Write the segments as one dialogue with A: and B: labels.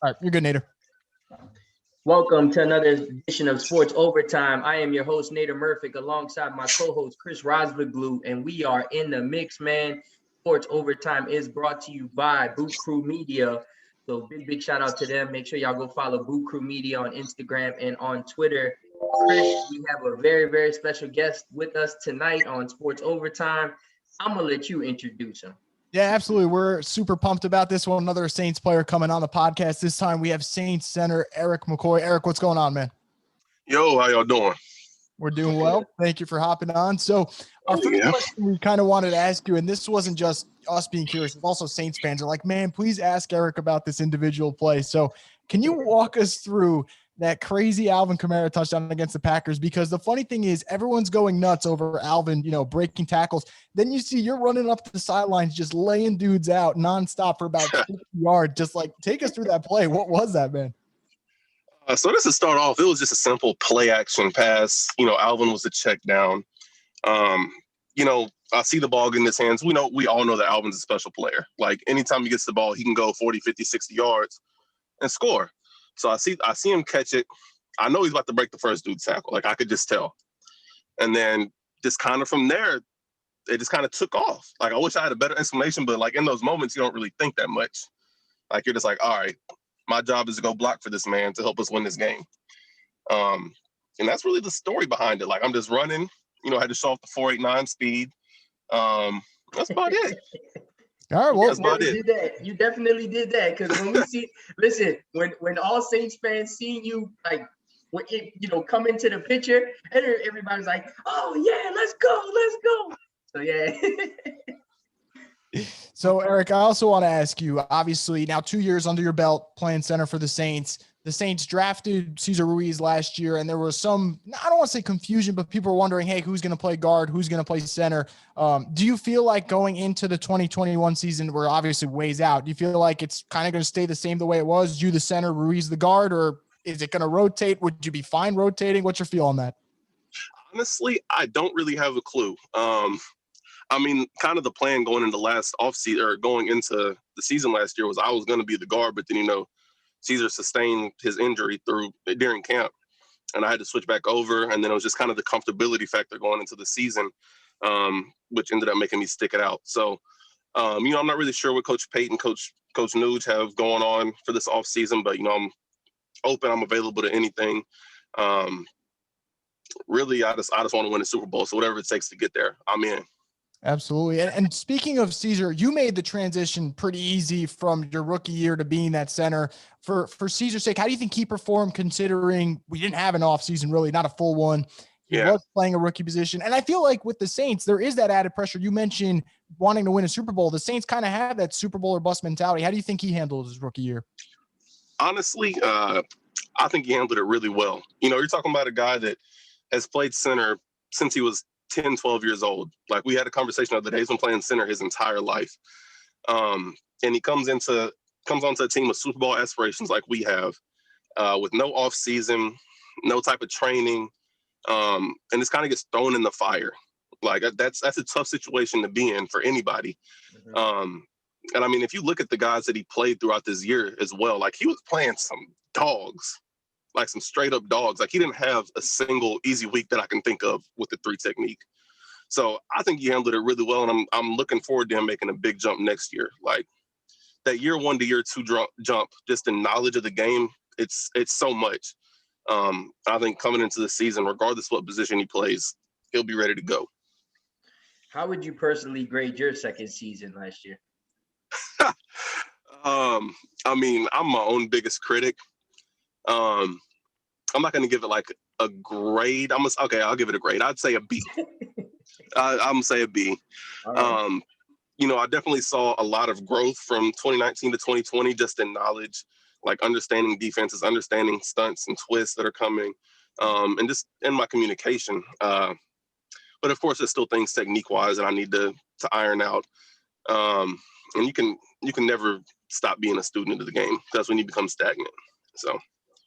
A: All right, you're good, Nader.
B: Welcome to another edition of Sports Overtime. I am your host, Nader Murphy, alongside my co-host, Chris Rosberglou, and we are in the mix, man. Sports Overtime is brought to you by Boot Crew Media. So big shout out to them. Make sure y'all go follow Boot Crew Media on Instagram and on Twitter. Chris, we have a very special guest with us tonight on Sports Overtime. I'm going to let you introduce him.
A: Yeah, absolutely. We're super pumped about this one. Another Saints player coming on the podcast. This time we have Saints center Erik McCoy. Erik, what's going on, man?
C: Yo, how y'all doing?
A: We're doing well. Thank you for hopping on. So our first question we kind of wanted to ask you, and this wasn't just us being curious, it's also Saints fans are like, man, please ask Erik about this individual play. So can you walk us through that crazy Alvin Kamara touchdown against the Packers? Because the funny thing is everyone's going nuts over Alvin, breaking tackles. Then you see you're running up the sidelines, just laying dudes out nonstop for about 50 yards. Just like, take us through that play. What was that, man?
C: So just to start off, it was just a simple play action pass. Alvin was a check down. I see the ball get in his hands. We all know that Alvin's a special player. Like anytime he gets the ball, he can go 40, 50, 60 yards and score. So I see him catch it. I know he's about to break the first dude's tackle. Like I could just tell. And then just kind of from there, it just kind of took off. Like I wish I had a better explanation, but like in those moments, you don't really think that much. Like you're just like, all right, my job is to go block for this man to help us win this game. And that's really the story behind it. Like I'm just running, I had to show off the 4.89 speed. That's about it.
A: All right, well,
B: you definitely did that. Because when we see, when all Saints fans see you, like, come into the picture, and everybody's like, oh, yeah, let's go. So, yeah.
A: So, Erik, I also want to ask you, obviously, now 2 years under your belt playing center for the Saints. The Saints drafted Cesar Ruiz last year, and there was some, I don't want to say confusion, but people were wondering, hey, who's going to play guard? Who's going to play center? Do you feel like going into the 2021 season, we're obviously ways out, do you feel like it's kind of going to stay the same the way it was? You the center, Ruiz the guard, or is it going to rotate? Would you be fine rotating? What's your feel on that?
C: Honestly, I don't really have a clue. Kind of the plan going into last offseason or going into the season last year was I was going to be the guard, but then, Cesar sustained his injury during camp, and I had to switch back over. And then it was just kind of the comfortability factor going into the season, which ended up making me stick it out. So, I'm not really sure what Coach Payton, Coach Nuge have going on for this off season, but I'm open. I'm available to anything. Really, I just want to win a Super Bowl. So whatever it takes to get there, I'm in.
A: Absolutely. And speaking of Cesar, you made the transition pretty easy from your rookie year to being that center. For Cesar's sake, how do you think he performed considering we didn't have an offseason, really, not a full one? He was playing a rookie position. And I feel like with the Saints, there is that added pressure. You mentioned wanting to win a Super Bowl. The Saints kind of have that Super Bowl or bust mentality. How do you think he handled his rookie year?
C: Honestly, I think he handled it really well. You're talking about a guy that has played center since he was 10, 12 years old. Like we had a conversation the other day. He's been playing center his entire life. And he comes onto a team with Super Bowl aspirations like we have, with no off season, no type of training. And this kind of gets thrown in the fire. Like that's a tough situation to be in for anybody. Mm-hmm. And if you look at the guys that he played throughout this year as well, like he was playing some dogs. Like some straight up dogs. Like he didn't have a single easy week that I can think of with the 3 technique. So I think he handled it really well. And I'm looking forward to him making a big jump next year. Like that year 1 to year 2 jump, just the knowledge of the game. It's so much. I think coming into the season, regardless what position he plays, he'll be ready to go.
B: How would you personally grade your second season last year?
C: I'm my own biggest critic. I'm not going to give it like a grade. I'll give it a grade. I'd say a B. I'm going to say a B. Right. I definitely saw a lot of growth from 2019 to 2020, just in knowledge, like understanding defenses, understanding stunts and twists that are coming, and just in my communication. But of course, there's still things technique-wise that I need to iron out. And you can never stop being a student of the game. That's when you become stagnant. So.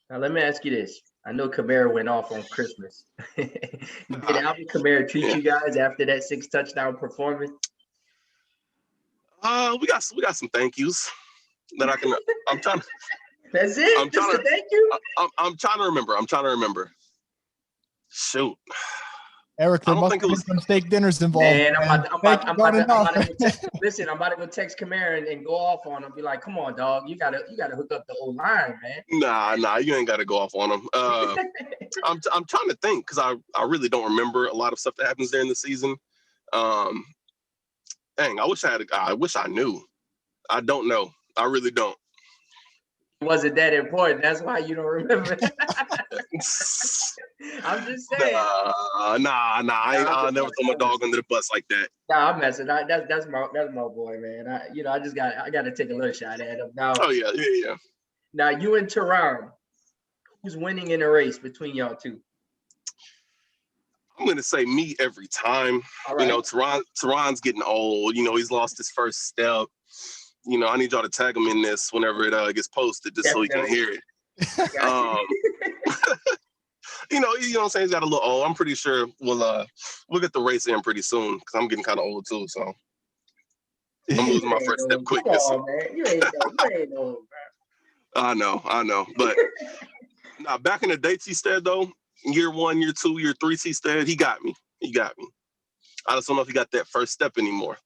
B: Now, let me ask you this. I know Kamara went off on Christmas. Did Alvin Kamara treat you guys after that 6 touchdown performance?
C: We got some thank yous that I'm
B: That's it? Just a thank you?
C: I'm trying to remember. Shoot.
A: Eric, there must be some steak dinners involved.
B: Man, I'm about to go text Kamara and go off on him. Be like, come on, dog. You gotta hook up the old line, man.
C: Nah, you ain't gotta go off on him. I'm trying to think because I really don't remember a lot of stuff that happens during the season. Dang, I wish I knew. I don't know. I really don't.
B: Wasn't that important? That's why you don't remember. I'm just saying.
C: Nah. I never throw my dog under the bus like that.
B: Nah, I'm messing. That's my boy, man. I got to take a little shot at him now.
C: Oh yeah.
B: Now you and Teron, who's winning in a race between y'all two?
C: I'm gonna say me every time. Right. You know, Teron's getting old. You know, he's lost his first step. You know, I need y'all to tag him in this whenever it gets posted, just so he can hear it. You know what I'm saying? He's got a little old. I'm pretty sure we'll get the race in pretty soon because I'm getting kind of old too. So I'm losing my first step quick.
B: Come on, man. You ain't old, bro.
C: I know. But now back in the day, T-Stead though, year 1, year 2, year 3, T-Stead, he got me. I just don't know if he got that first step anymore.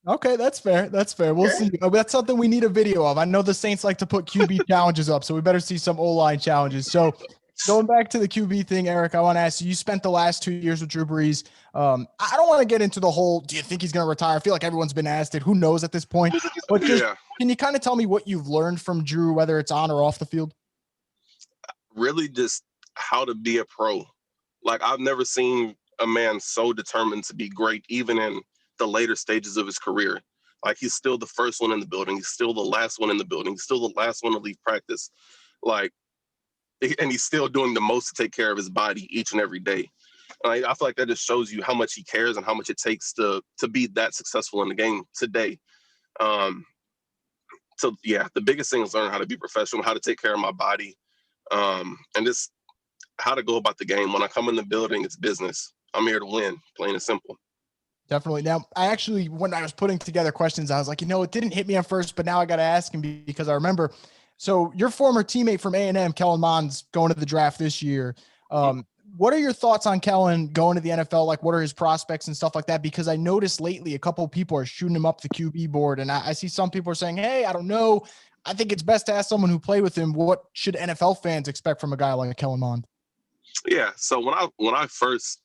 A: Okay, that's fair. We'll see. That's something we need a video of. I know the Saints like to put QB challenges up, so we better see some O-line challenges. So going back to the QB thing, Eric, I want to ask you spent the last 2 years with Drew Brees. I don't want to get into the whole, do you think he's going to retire? I feel like everyone's been asked it. Who knows at this point? But Can you kind of tell me what you've learned from Drew, whether it's on or off the field?
C: Really just how to be a pro. Like, I've never seen a man so determined to be great, even in the later stages of his career. Like, he's still the first one in the building. He's still the last one in the building. He's still the last one to leave practice. Like, and he's still doing the most to take care of his body each and every day. I feel like that just shows you how much he cares and how much it takes to be that successful in the game today. So yeah, the biggest thing is learning how to be professional, how to take care of my body, and just how to go about the game. When I come in the building, it's business. I'm here to win, plain and simple.
A: Definitely. Now, when I was putting together questions, I was like, it didn't hit me at first, but now I got to ask him because I remember. So your former teammate from A&M, Kellen Mond's going to the draft this year. What are your thoughts on Kellen going to the NFL? Like, what are his prospects and stuff like that? Because I noticed lately a couple of people are shooting him up the QB board, and I see some people are saying, hey, I don't know. I think it's best to ask someone who played with him. What should NFL fans expect from a guy like Kellen Mond?
C: Yeah. So when I first,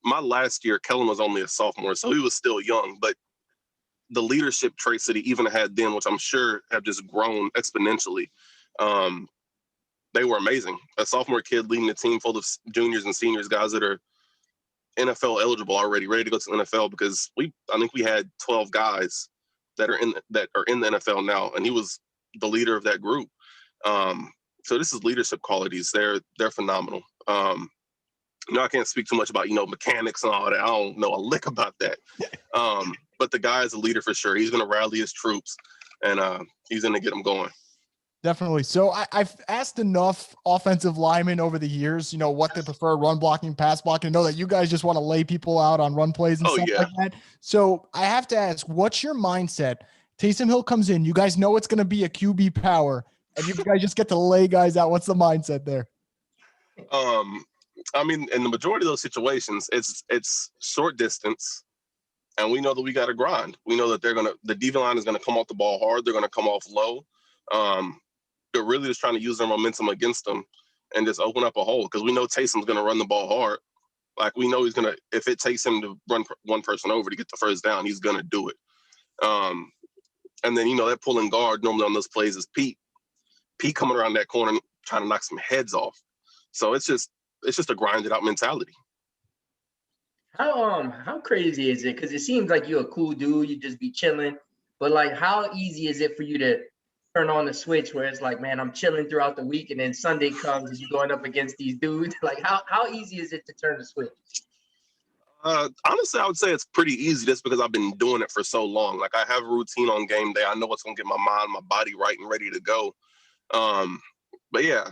C: my last year, Kellen was only a sophomore, so he was still young, but the leadership traits that he even had then, which I'm sure have just grown exponentially, they were amazing. A sophomore kid leading a team full of juniors and seniors, guys that are NFL eligible already, ready to go to the NFL, because I think we had 12 guys that are in the NFL now, and he was the leader of that group. So this is leadership qualities. They're phenomenal. I can't speak too much about, mechanics and all that. I don't know a lick about that. But the guy is a leader for sure. He's going to rally his troops, and he's going to get them going.
A: Definitely. So I've asked enough offensive linemen over the years, what they prefer, run blocking, pass blocking. I know that you guys just want to lay people out on run plays and stuff like that. So I have to ask, what's your mindset? Taysom Hill comes in. You guys know it's going to be a QB power, and you guys just get to lay guys out. What's the mindset there?
C: In the majority of those situations, it's short distance, and we know that we got to grind. We know that the DV line is going to come off the ball hard. They're going to come off low. They're really just trying to use their momentum against them and just open up a hole, because we know Taysom's going to run the ball hard. Like, we know he's going to, if it takes him to run one person over to get the first down, he's going to do it. And then, that pulling guard normally on those plays is Pete. Pete coming around that corner trying to knock some heads off. So it's just a grinded out mentality.
B: How crazy is it? Because it seems like you're a cool dude. You just be chilling. But, like, how easy is it for you to turn on the switch where it's like, man, I'm chilling throughout the week, and then Sunday comes and you're going up against these dudes? Like, how easy is it to turn the switch?
C: Honestly, I would say it's pretty easy, just because I've been doing it for so long. Like, I have a routine on game day. I know what's going to get my mind, my body right and ready to go. But yeah,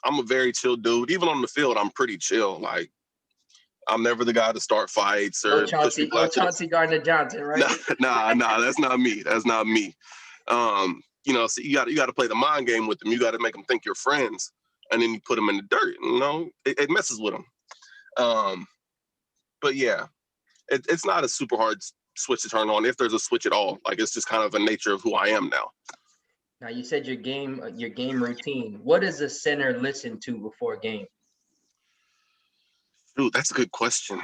C: I'm a very chill dude. Even on the field, I'm pretty chill. Like, I'm never the guy to start fights or
B: Chauncey Gardner-Johnson, right?
C: Nah, that's not me. That's not me. So you got to play the mind game with them. You got to make them think you're friends, and then you put them in the dirt. It messes with them. But yeah, it's not a super hard switch to turn on if there's a switch at all. Like, it's just kind of a nature of who I am now.
B: Now, you said your game routine. What does a center listen to before a game?
C: Dude, that's a good question.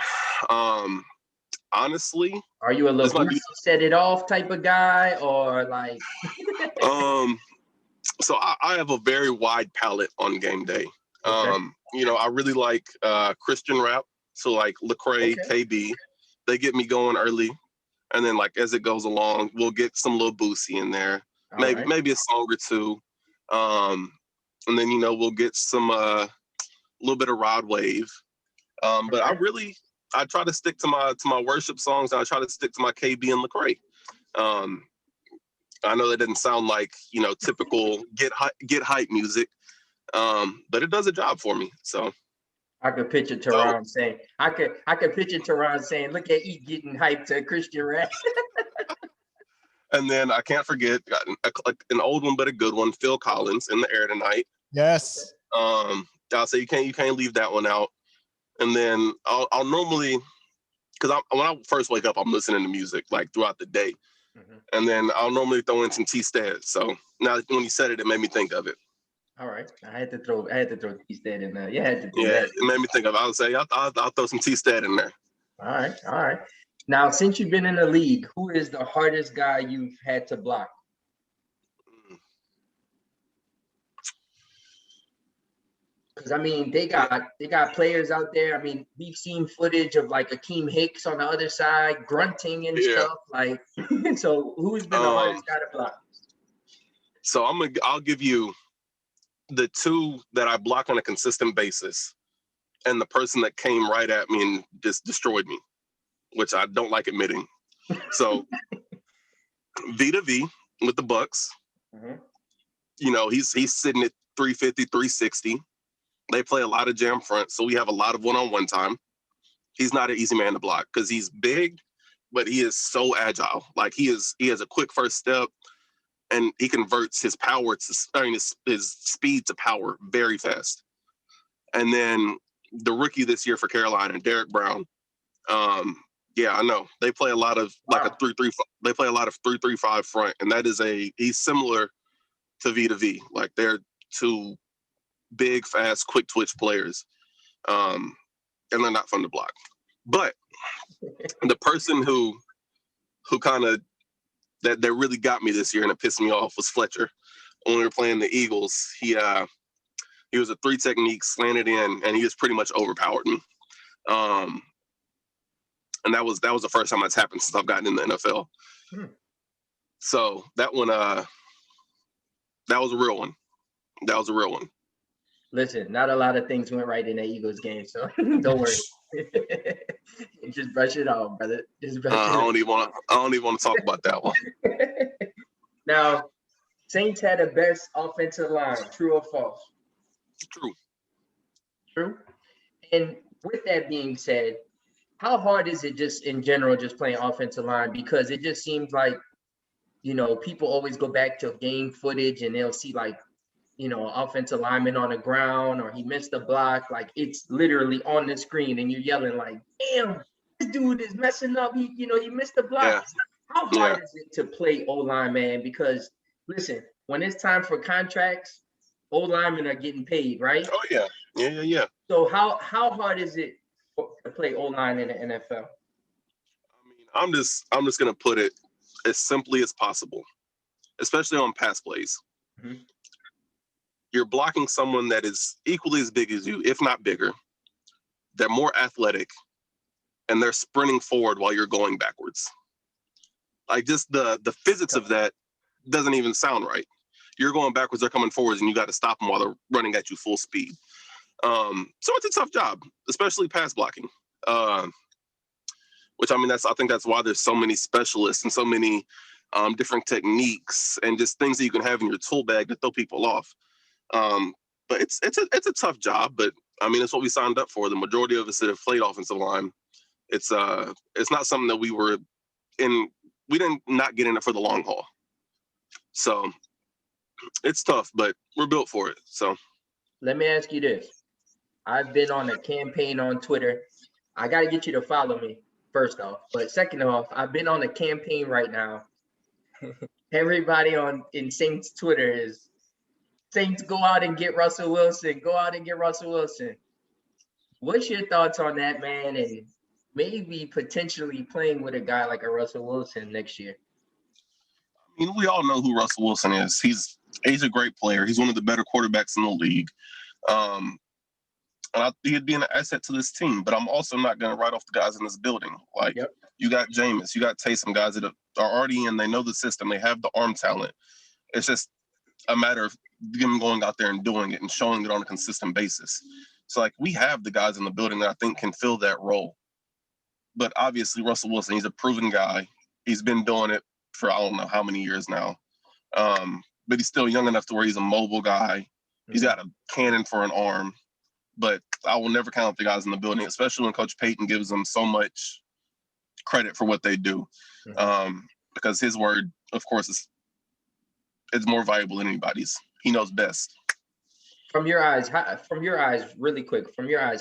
C: Honestly,
B: are you a little set it off type of guy, or like?
C: So I have a very wide palette on game day. Okay. I really like Christian rap. So like Lecrae, okay. KB, they get me going early, and then like as it goes along, we'll get some little Boosie in there, maybe a song or two, and then we'll get some little bit of Rod Wave. But I try to stick to my worship songs, and I try to stick to my KB and Lecrae. I know that didn't sound like typical get hype music, but it does a job for me. So
B: I could picture Teron saying, I could picture Teron saying, "Look at E getting hyped to Christian rap."
C: And then I can't forget an old one but a good one, Phil Collins, In the Air Tonight.
A: Yes.
C: I'll say you can't leave that one out. And then I'll normally, because when I first wake up, I'm listening to music like throughout the day. Mm-hmm. And then I'll normally throw in some T-Stead. So now when you said it, it made me think of it.
B: All right, I had to throw T-Stead in there. Yeah,
C: it made me think of it. I would say I'll throw some T-Stead in there.
B: All right. Now, since you've been in the league, who is the hardest guy you've had to block? Because I mean, they got players out there. I mean, we've seen footage of like Akeem Hicks on the other side grunting and stuff. Like, so who's been the hardest guy to block?
C: So I'll give you the two that I block on a consistent basis, and the person that came right at me and just destroyed me, which I don't like admitting. So Vita V with the Bucks. Mm-hmm. He's sitting at 350, 360. They play a lot of jam front, so we have a lot of one-on-one time. He's not an easy man to block because he's big, but he is so agile. Like he has a quick first step, and he converts his power his speed to power very fast. And then the rookie this year for Carolina, Derek Brown. I know they play a lot of like a 3-3. They play a lot of 3-3-5 front, and he's similar to Vita V. Like they're two big, fast, quick twitch players, and they're not fun to block. But the person who kind of that really got me this year and it pissed me off was Fletcher. When we were playing the Eagles, he was a 3 technique, slanted in, and he just pretty much overpowered me. And that was the first time that's happened since I've gotten in the NFL. So that one, that was a real one. That was a real one.
B: Listen, not a lot of things went right in the Eagles game, so don't worry. Just brush it off, brother.
C: I don't even want to talk about that one.
B: Now, Saints had the best offensive line. True or false? True. And with that being said, how hard is it just in general, just playing offensive line? Because it just seems like, people always go back to game footage and they'll see like, offensive lineman on the ground, or he missed a block. Like it's literally on the screen and you're yelling like, damn, this dude is messing up. He missed the block. Yeah. How hard is it to play O-line, man? Because listen, when it's time for contracts, O-linemen are getting paid, right?
C: Oh yeah. Yeah.
B: So how hard is it to play O-line in the NFL?
C: I mean, I'm just gonna put it as simply as possible, especially on pass plays. Mm-hmm. You're blocking someone that is equally as big as you, if not bigger. They're more athletic, and they're sprinting forward while you're going backwards. Like just the physics of that doesn't even sound right. You're going backwards, they're coming forwards, and you got to stop them while they're running at you full speed. So it's a tough job, especially pass blocking. Which I think that's why there's so many specialists and so many different techniques and just things that you can have in your tool bag to throw people off. But it's a tough job, but I mean, it's what we signed up for. The majority of us that have played offensive line, it's not something that we were in. We didn't not get in it for the long haul. So It's tough, but we're built for it. So
B: let me ask you this. I've been on a campaign on Twitter. I got to get you to follow me, first off. But second off, I've been on a campaign right now. Everybody in Saints Twitter is Saints go out and get Russell Wilson. Go out and get Russell Wilson. What's your thoughts on that, man? And maybe potentially playing with a guy like a Russell Wilson next year.
C: I mean, we all know who Russell Wilson is. He's a great player. He's one of the better quarterbacks in the league. And he'd be an asset to this team. But I'm also not going to write off the guys in this building. Like, You got Jameis, you got Taysom, guys that are already in. They know the system. They have the arm talent. It's just a matter of them going out there and doing it and showing it on a consistent basis. So, like, we have the guys in the building that I think can fill that role. But obviously, Russell Wilson, he's a proven guy. He's been doing it for I don't know how many years now. But he's still young enough to where he's a mobile guy. He's got a cannon for an arm. But I will never count the guys in the building, especially when Coach Payton gives them so much credit for what they do. Because his word, of course, is more valuable than anybody's. He knows best.
B: From your eyes, really quick,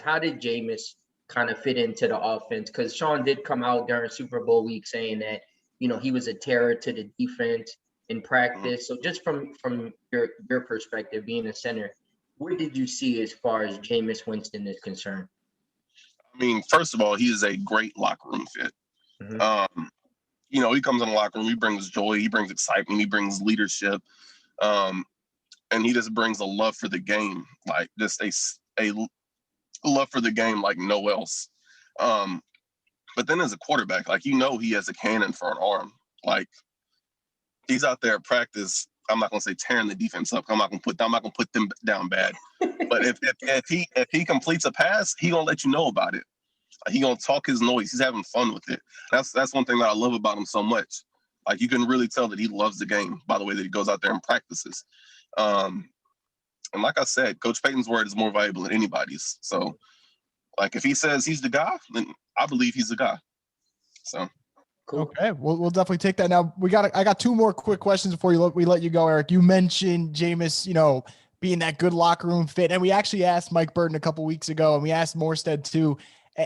B: how did Jameis kind of fit into the offense? Because Sean did come out during Super Bowl week saying that, he was a terror to the defense in practice. So just from your perspective, being a center, what did you see as far as Jameis Winston is concerned?
C: I mean, first of all, he is a great locker room fit. He comes in the locker room, he brings joy, he brings excitement, he brings leadership. And he just brings a love for the game, like just a love for the game like no else. But then as a quarterback, like, he has a cannon for an arm. Like, he's out there at practice. I'm not gonna say tearing the defense up. I'm not gonna put them down bad. But if he completes a pass, he gonna let you know about it. He gonna talk his noise. He's having fun with it. That's one thing that I love about him so much. Like, you can really tell that he loves the game by the way that he goes out there and practices. And like I said, Coach Payton's word is more valuable than anybody's. So, like, if he says he's the guy, then I believe he's the guy. So,
B: cool.
A: Okay, we'll definitely take that. Now I got two more quick questions before we let you go, Eric. You mentioned Jameis, being that good locker room fit, and we actually asked Mike Burton a couple weeks ago, and we asked Morstead too,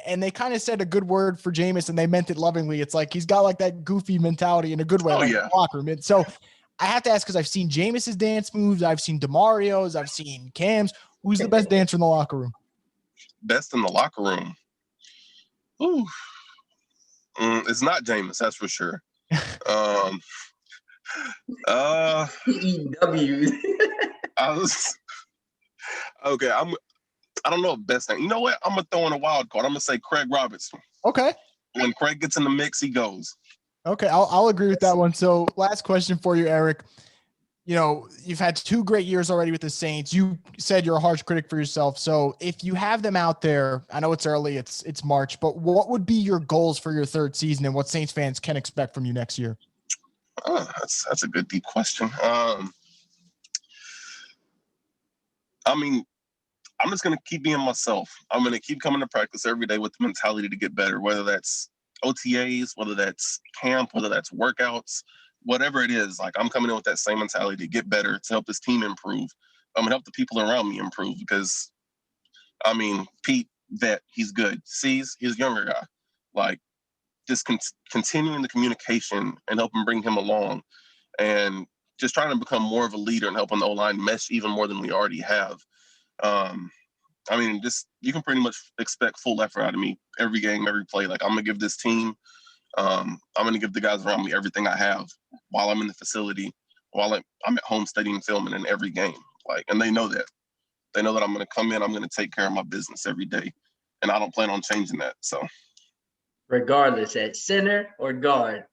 A: and they kind of said a good word for Jameis, and they meant it lovingly. It's like he's got like that goofy mentality in a good way, locker room. And so I have to ask, because I've seen Jameis's dance moves, I've seen DeMario's, I've seen Cam's. Who's the best dancer in the locker room?
C: Best in the locker room? Ooh. It's not Jameis, that's for sure. Okay. I don't know if best thing. You know what? I'm gonna throw in a wild card. I'm gonna say Craig Robertson.
A: Okay.
C: When Craig gets in the mix, he goes.
A: Okay, I'll agree with that one. So, last question for you, Eric. You've had 2 great years already with the Saints. You said you're a harsh critic for yourself. So if you have them out there, I know it's early, it's March, but what would be your goals for your 3rd season and what Saints fans can expect from you next year?
C: That's a good deep question. I mean, I'm just going to keep being myself. I'm going to keep coming to practice every day with the mentality to get better, whether that's OTAs, whether that's camp, whether that's workouts. Whatever it is, like, I'm coming in with that same mentality to get better, to help this team improve. I'm going to help the people around me improve because, I mean, Pete, he's good. He's a younger guy. Like, just continuing the communication and helping bring him along and just trying to become more of a leader and helping the O-line mesh even more than we already have. I mean, you can pretty much expect full effort out of me every game, every play. Like, I'm going to give this team I'm going to give the guys around me everything I have while I'm in the facility, while I'm at home studying film and in every game. Like, and they know that. They know that I'm going to come in, I'm going to take care of my business every day. And I don't plan on changing that. So,
B: regardless, at center or guard.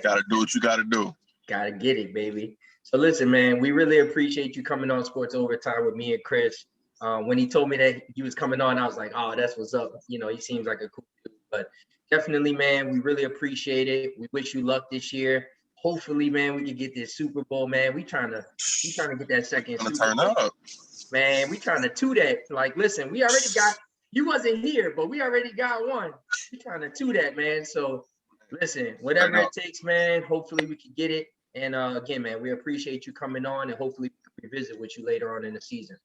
C: Got to do what you got to do.
B: Got to get it, baby. So listen, man, we really appreciate you coming on Sports Overtime with me and Chris. When he told me that he was coming on, I was like, oh, that's what's up. He seems like a cool dude. But definitely, man, we really appreciate it. We wish you luck this year. Hopefully, man, we can get this Super Bowl, man. We trying to get that second Super Bowl. Up. Man, we trying to 2 that. Like, listen, we already got, you wasn't here, but we already got one. We trying to 2 that, man. So listen, whatever it takes, man, hopefully we can get it. And again, man, we appreciate you coming on, and hopefully we can revisit with you later on in the season.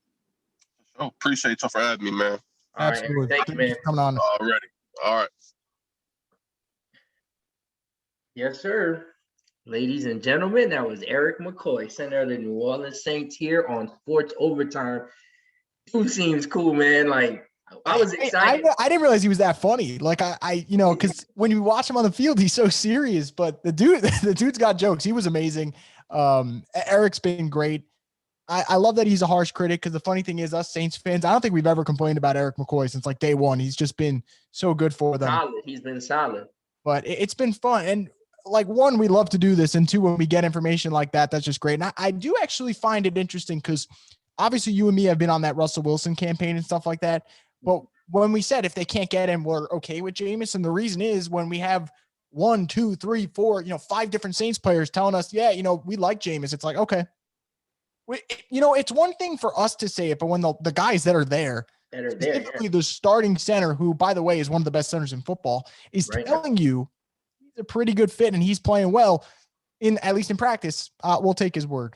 C: Oh, appreciate y'all for having me, man.
B: All right,
A: Absolutely.
B: thank you, man.
A: Coming on.
C: Already. All right.
B: Yes, sir. Ladies and gentlemen, that was Erik McCoy, center of the New Orleans Saints, here on Sports Overtime. Dude seems cool, man. Like, I was excited.
A: I didn't realize he was that funny. Like because when you watch him on the field, he's so serious, but the dude's got jokes. He was amazing. Eric's been great. I love that he's a harsh critic, because the funny thing is, us Saints fans, I don't think we've ever complained about Erik McCoy since like day one. He's just been so good for them.
B: Solid. He's been solid.
A: But it's been fun. And like, one, we love to do this. And two, when we get information like that, that's just great. And I do actually find it interesting, because obviously you and me have been on that Russell Wilson campaign and stuff like that. But when we said if they can't get him, we're okay with Jameis. And the reason is, when we have 1, 2, 3, 4, 5 different Saints players telling us, yeah, we like Jameis, it's like, okay. It's one thing for us to say it, but when the guys that are there, specifically the starting center, who, by the way, is one of the best centers in football, is telling you he's a pretty good fit and he's playing well, at least in practice, we'll take his word.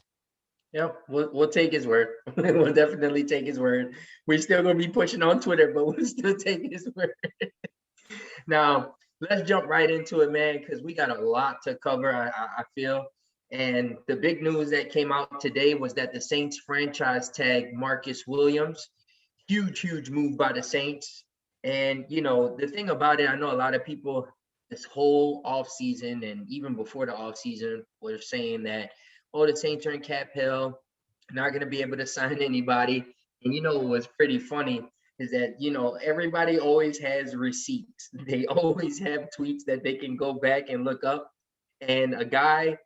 B: Yeah, we'll take his word. We'll definitely take his word. We're still going to be pushing on Twitter, but we'll still take his word. Now, let's jump right into it, man, because we got a lot to cover, I feel. And the big news that came out today was that the Saints franchise tag Marcus Williams. Huge move by the Saints. And, the thing about it, I know a lot of people this whole offseason and even before the offseason were saying that, the Saints are in cap hell, not going to be able to sign anybody. And, what was pretty funny is that, everybody always has receipts. They always have tweets that they can go back and look up. And a guy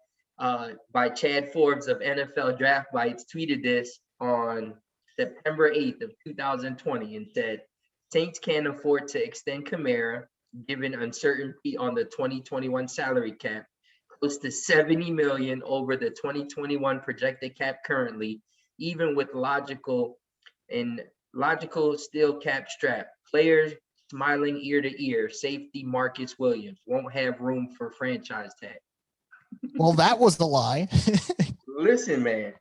B: by Chad Forbes of NFL Draft Bites tweeted this on September 8th of 2020 and said, Saints can't afford to extend Kamara given uncertainty on the 2021 salary cap, close to $70 million over the 2021 projected cap currently, even with logical steel cap strap. Players smiling ear to ear. Safety Marcus Williams won't have room for franchise tag.
A: Well, that was the lie.
B: Listen, man,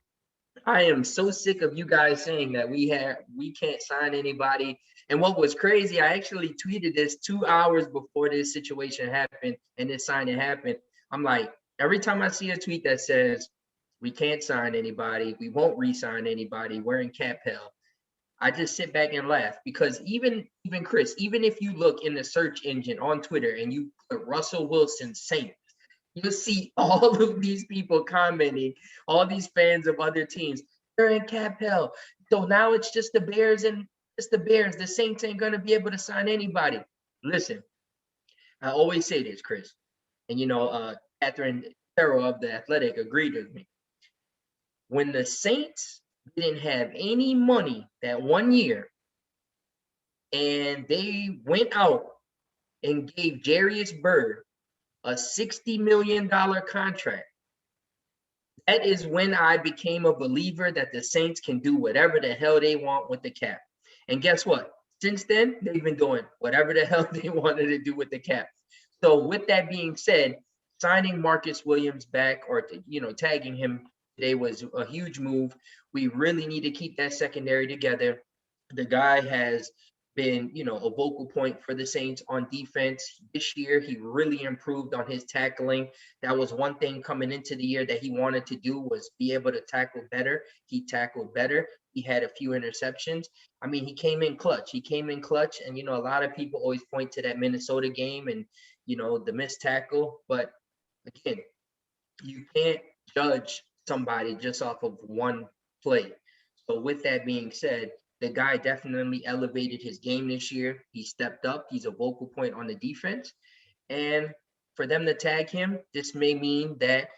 B: I am so sick of you guys saying that we can't sign anybody. And what was crazy, I actually tweeted this 2 hours before this situation happened and this signing happened. I'm like, every time I see a tweet that says we can't sign anybody, we won't re-sign anybody, we're in cap hell, I just sit back and laugh, because even Chris, even if you look in the search engine on Twitter and you put Russell Wilson Saints, you'll see all of these people commenting, all these fans of other teams, they're in cap hell. So now it's just the Bears and it's the Bears. The Saints ain't going to be able to sign anybody. Listen, I always say this, Chris, and Catherine Terrell of The Athletic agreed with me. When the Saints didn't have any money that one year, and they went out and gave Jarius Byrd a $60 million contract, that is when I became a believer that the Saints can do whatever the hell they want with the cap. And guess what? Since then, they've been doing whatever the hell they wanted to do with the cap. So with that being said, signing Marcus Williams back, or tagging him today, was a huge move. We really need to keep that secondary together. The guy has been, a vocal point for the Saints on defense. This year, he really improved on his tackling. That was one thing coming into the year that he wanted to do, was be able to tackle better. He tackled better. He had a few interceptions. I mean, he came in clutch. And, a lot of people always point to that Minnesota game and, the missed tackle. But again, you can't judge somebody just off of one play. So with that being said, the guy definitely elevated his game this year. He stepped up. He's a vocal point on the defense. And for them to tag him, this may mean that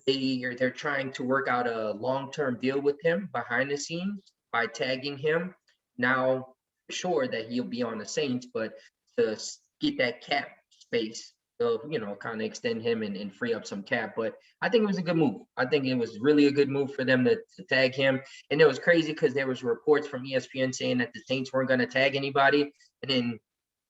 B: they're trying to work out a long-term deal with him behind the scenes by tagging him. Now, sure that he'll be on the Saints, but to get that cap space, they'll, kind of extend him and free up some cap. But I think it was a good move. I think it was really a good move for them to tag him. And it was crazy because there was reports from ESPN saying that the Saints weren't going to tag anybody. And then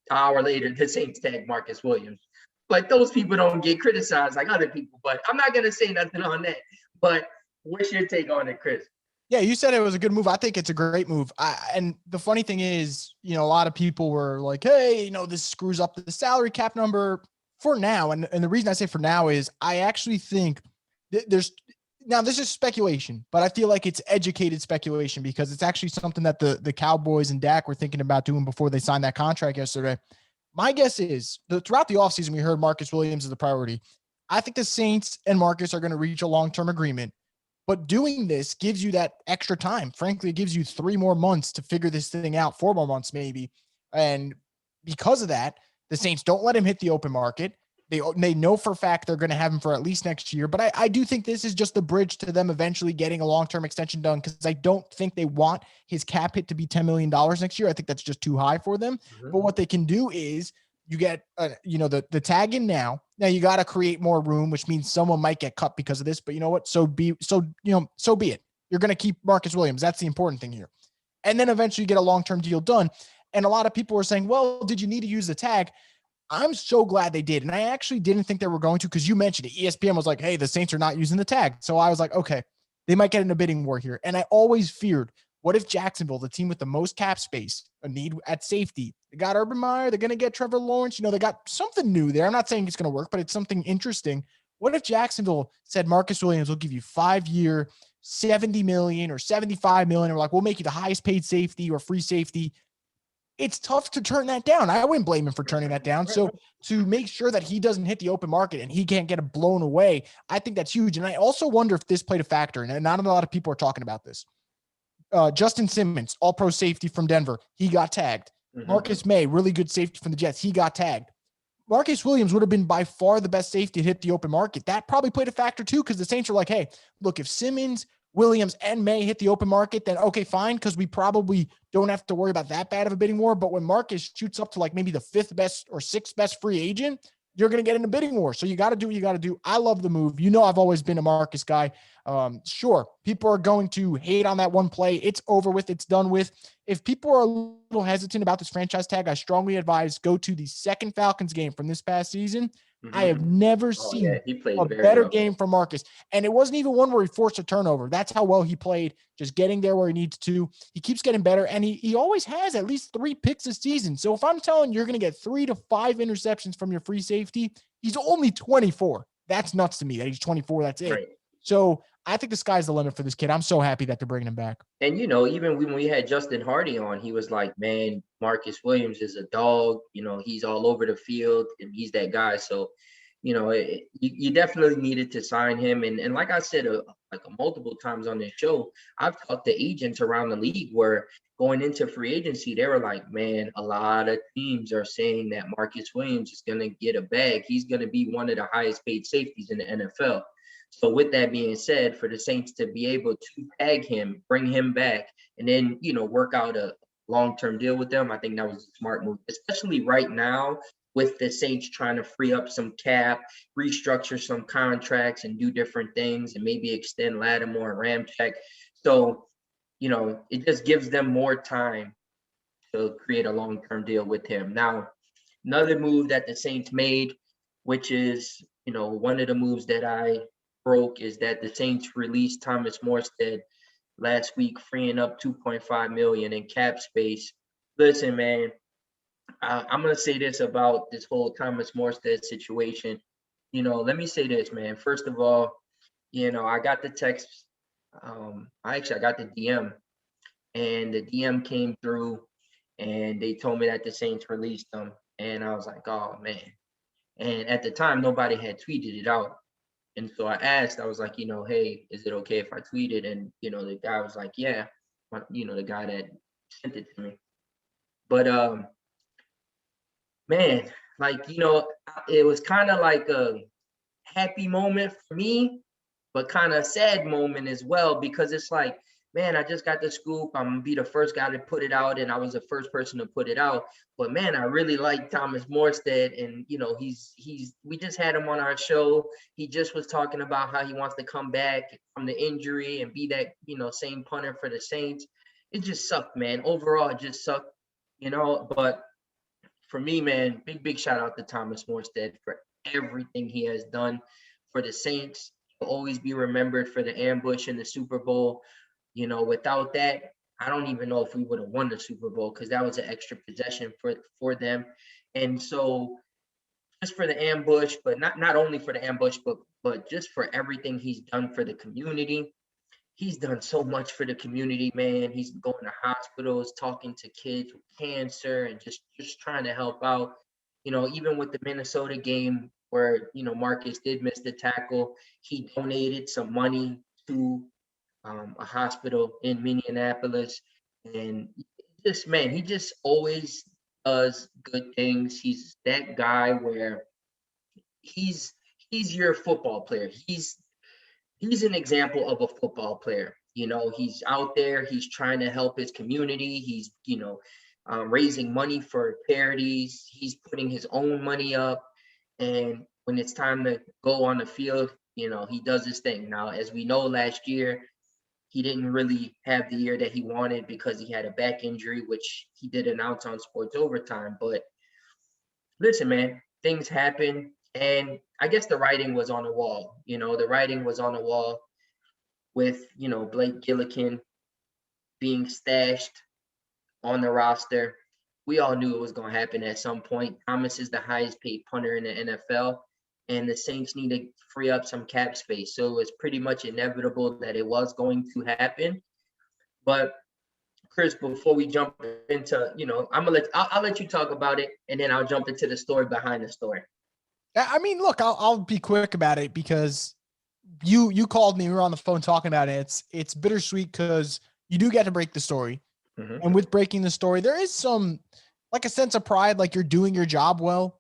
B: an hour later, the Saints tagged Marcus Williams. Like those people don't get criticized like other people, but I'm not gonna say nothing on that. But what's your take on it, Chris?
A: Yeah, you said it was a good move. I think it's a great move. And the funny thing is, a lot of people were like, hey, this screws up the salary cap number for now. And the reason I say for now is I actually think now this is speculation, but I feel like it's educated speculation because it's actually something that the Cowboys and Dak were thinking about doing before they signed that contract yesterday. My guess is that throughout the offseason, we heard Marcus Williams is the priority. I think the Saints and Marcus are going to reach a long-term agreement. But doing this gives you that extra time. Frankly, it gives you 3 more months to figure this thing out, 4 more months maybe. And because of that, the Saints don't let him hit the open market. They know for a fact they're going to have him for at least next year. But I do think this is just the bridge to them eventually getting a long-term extension done because I don't think they want his cap hit to be $10 million next year. I think that's just too high for them. Mm-hmm. But what they can do is you get, the tag in now. Now you got to create more room, which means someone might get cut because of this. But you know what? So be it. You're going to keep Marcus Williams. That's the important thing here. And then eventually you get a long-term deal done. And a lot of people were saying, well, did you need to use the tag? I'm so glad they did. And I actually didn't think they were going to because you mentioned it. ESPN was like, hey, the Saints are not using the tag. So I was like, okay, they might get in a bidding war here. And I always feared, what if Jacksonville, the team with the most cap space, a need at safety, they got Urban Meyer, they're going to get Trevor Lawrence. They got something new there. I'm not saying it's going to work, but it's something interesting. What if Jacksonville said Marcus Williams will give you 5-year, $70 million or $75 million? Or like, we'll make you the highest paid safety or free safety. It's tough to turn that down. I wouldn't blame him for turning that down. So to make sure that he doesn't hit the open market and he can't get it blown away, I think that's huge. And I also wonder if this played a factor, and not a lot of people are talking about this. Justin Simmons, all-pro safety from Denver, he got tagged. Mm-hmm. Marcus May, really good safety from the Jets, he got tagged. Marcus Williams would have been by far the best safety to hit the open market. That probably played a factor too because the Saints are like, hey, look, if Simmons, Williams, and May hit the open market, then okay, fine, because we probably don't have to worry about that bad of a bidding war. But when Marcus shoots up to like maybe the 5th best or 6th best free agent, you're going to get in a bidding war. So you got to do what you got to do. I love the move. I've always been a Marcus guy. Sure, people are going to hate on that one play. It's over with. It's done with. If people are a little hesitant about this franchise tag, I strongly advise go to the second Falcons game from this past season. Mm-hmm. I have never seen a better game from Marcus. And it wasn't even one where he forced a turnover. That's how well he played, just getting there where he needs to. He keeps getting better, and he always has at least 3 picks a season. So if I'm telling you, you're going to get 3 to 5 interceptions from your free safety, he's only 24. That's nuts to me that he's 24. That's it. Right. So I think the sky's the limit for this kid. I'm so happy that they're bringing him back.
B: And, even when we had Justin Hardy on, he was like, man, Marcus Williams is a dog. He's all over the field and he's that guy. So, you definitely needed to sign him. And like I said, multiple times on this show, I've talked to agents around the league where going into free agency, they were like, man, a lot of teams are saying that Marcus Williams is going to get a bag. He's going to be one of the highest paid safeties in the NFL. So with that being said, for the Saints to be able to tag him, bring him back, and then, work out a long-term deal with them, I think that was a smart move, especially right now with the Saints trying to free up some cap, restructure some contracts, and do different things, and maybe extend Lattimore and Ramczyk. So, it just gives them more time to create a long-term deal with him. Now, another move that the Saints made, which is, one of the moves that I broke, is that the Saints released Thomas Morstead last week, freeing up $2.5 million in cap space. Listen, man, I'm going to say this about this whole Thomas Morstead situation. Let me say this, man. First of all, I got the text. I got the DM, and the DM came through, and they told me that the Saints released them. And I was like, oh, man. And at the time, nobody had tweeted it out. And so I asked, I was like, hey, is it okay if I tweet it? And, the guy was like, yeah, the guy that sent it to me. But, man, it was kind of like a happy moment for me, but kind of a sad moment as well, because it's like, man, I just got the scoop. I'm going to be the first guy to put it out, and I was the first person to put it out. But, man, I really like Thomas Morstead, and, we just had him on our show. He just was talking about how he wants to come back from the injury and be that, same punter for the Saints. It just sucked, man. Overall, it just sucked, but for me, man, big shout out to Thomas Morstead for everything he has done for the Saints. He'll always be remembered for the ambush in the Super Bowl. You know, without that, I don't even know if we would have won the Super Bowl, because that was an extra possession for them. And so just for the ambush, but not only for the ambush, but just for everything he's done for the community. He's done so much for the community, man. He's going to hospitals, talking to kids with cancer, and just trying to help out. You know, even with the Minnesota game where, you know, Marcus did miss the tackle, he donated some money to a hospital in Minneapolis. And just, man, he just always does good things. He's that guy where he's your football player. He's an example of a football player. You know, he's out there, he's trying to help his community. He's, you know, raising money for charities. He's putting his own money up. And when it's time to go on the field, you know, he does his thing. Now, as we know, last year, he didn't really have the year that he wanted because he had a back injury, which he did announce on Sports Overtime. But listen, man, things happen. And I guess the writing was on the wall. You know, the writing was on the wall with, you know, Blake Gillikin being stashed on the roster. We all knew it was going to happen at some point. Thomas is the highest paid punter in the NFL, and the Saints need to free up some cap space. So it was pretty much inevitable that it was going to happen. But Chris, before we jump into, you know, I'll let you talk about it, and then I'll jump into the story behind the story.
A: I mean, look, I'll be quick about it because you called me. We were on the phone talking about it. It's bittersweet because you do get to break the story. Mm-hmm. And with breaking the story, there is some, like, a sense of pride, like you're doing your job well,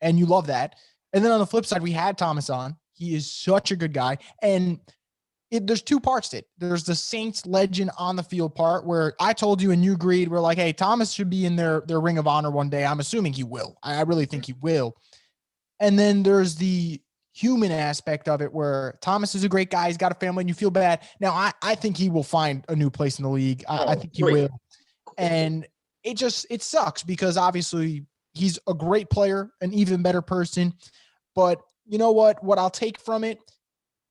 A: and you love that. And then on the flip side, we had Thomas on. He is such a good guy. And there's two parts to it. There's the Saints legend on the field part where I told you and you agreed. We're like, hey, Thomas should be in their Ring of Honor one day. I'm assuming he will. I really think he will. And then there's the human aspect of it where Thomas is a great guy. He's got a family and you feel bad. Now, I think he will find a new place in the league. I think he will. And it sucks because obviously he's a great player, an even better person. But you know what I'll take from it?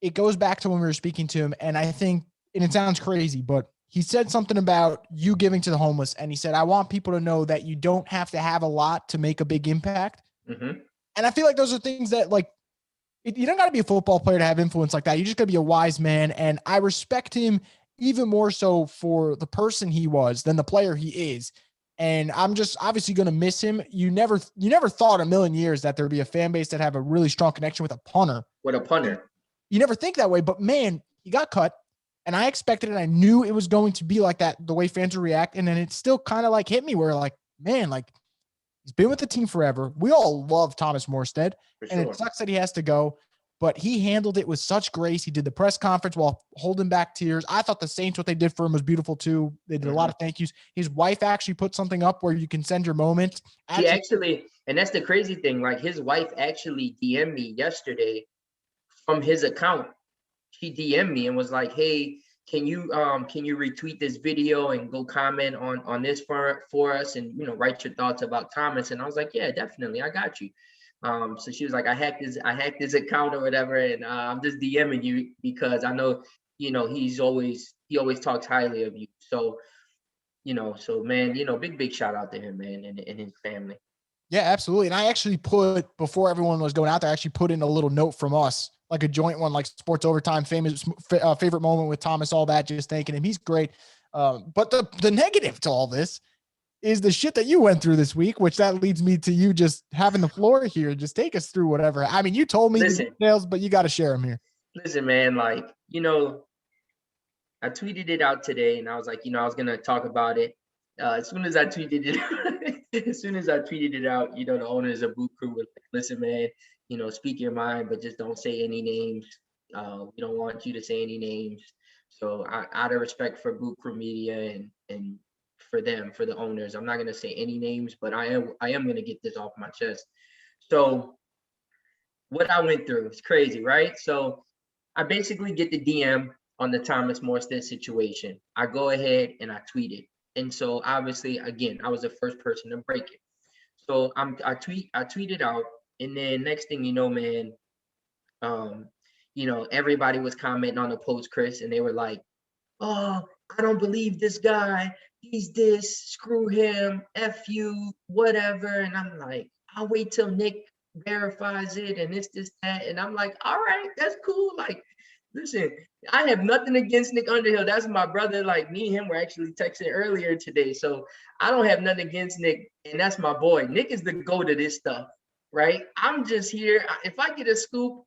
A: It goes back to when we were speaking to him. And I think, and it sounds crazy, but he said something about you giving to the homeless. And he said, I want people to know that you don't have to have a lot to make a big impact. Mm-hmm. And I feel like those are things that, like, you don't got to be a football player to have influence like that. You just got to be a wise man. And I respect him even more so for the person he was than the player he is. And I'm just obviously going to miss him. You never thought a million years that there'd be a fan base that have a really strong connection with a punter. You never think that way, but man, he got cut. And I expected it. I knew it was going to be like that, the way fans would react. And then it still kind of like hit me where, like, man, like, he's been with the team forever. We all love Thomas Morstead, and it sucks that he has to go, but he handled it with such grace. He did the press conference while holding back tears. I thought the Saints, what they did for him was beautiful too. They did a lot of thank yous. His wife actually put something up where you can send your moment.
B: She actually, and that's the crazy thing, like his wife actually DM'd me yesterday from his account. She DM'd me and was like, hey, can you retweet this video and go comment on this for us, and, you know, write your thoughts about Thomas? And I was like, yeah, definitely, I got you. So she was like, I hacked his account or whatever, and I'm just DMing you because I know, you know, he always talks highly of you. So, you know, man, you know, big shout out to him, man, and his family.
A: Yeah, absolutely. And I actually put, before everyone was going out there, I actually put in a little note from us, like a joint one, like Sports Overtime, famous favorite moment with Thomas, all that, just thanking him. He's great. But the negative to all this is the shit that you went through this week, which that leads me to you just having the floor here. Just take us through whatever. I mean, you told me the details, but you got to share them here.
B: Listen, man, like, you know, I tweeted it out today and I was like, you know, I was going to talk about it. As soon as I tweeted it out, you know, the owners of Boot Crew was like, listen, man, you know, speak your mind, but just don't say any names. We don't want you to say any names. So out of respect for Boot Crew Media and for the owners, I'm not going to say any names, but I am going to get this off my chest. So what I went through is crazy, right? So I basically get the DM on the Thomas Morstead situation. I go ahead and I tweet it. And so obviously, again, I was the first person to break it. So I tweeted out, And then next thing you know, man, everybody was commenting on the post, Chris, and they were like, oh, I don't believe this guy. He's this, screw him, F you, whatever. And I'm like, I'll wait till Nick verifies it and this, that. And I'm like, all right, that's cool. Like, listen, I have nothing against Nick Underhill. That's my brother. Like, me and him were actually texting earlier today. So I don't have nothing against Nick. And that's my boy. Nick is the GOAT of this stuff, right? I'm just here. If I get a scoop,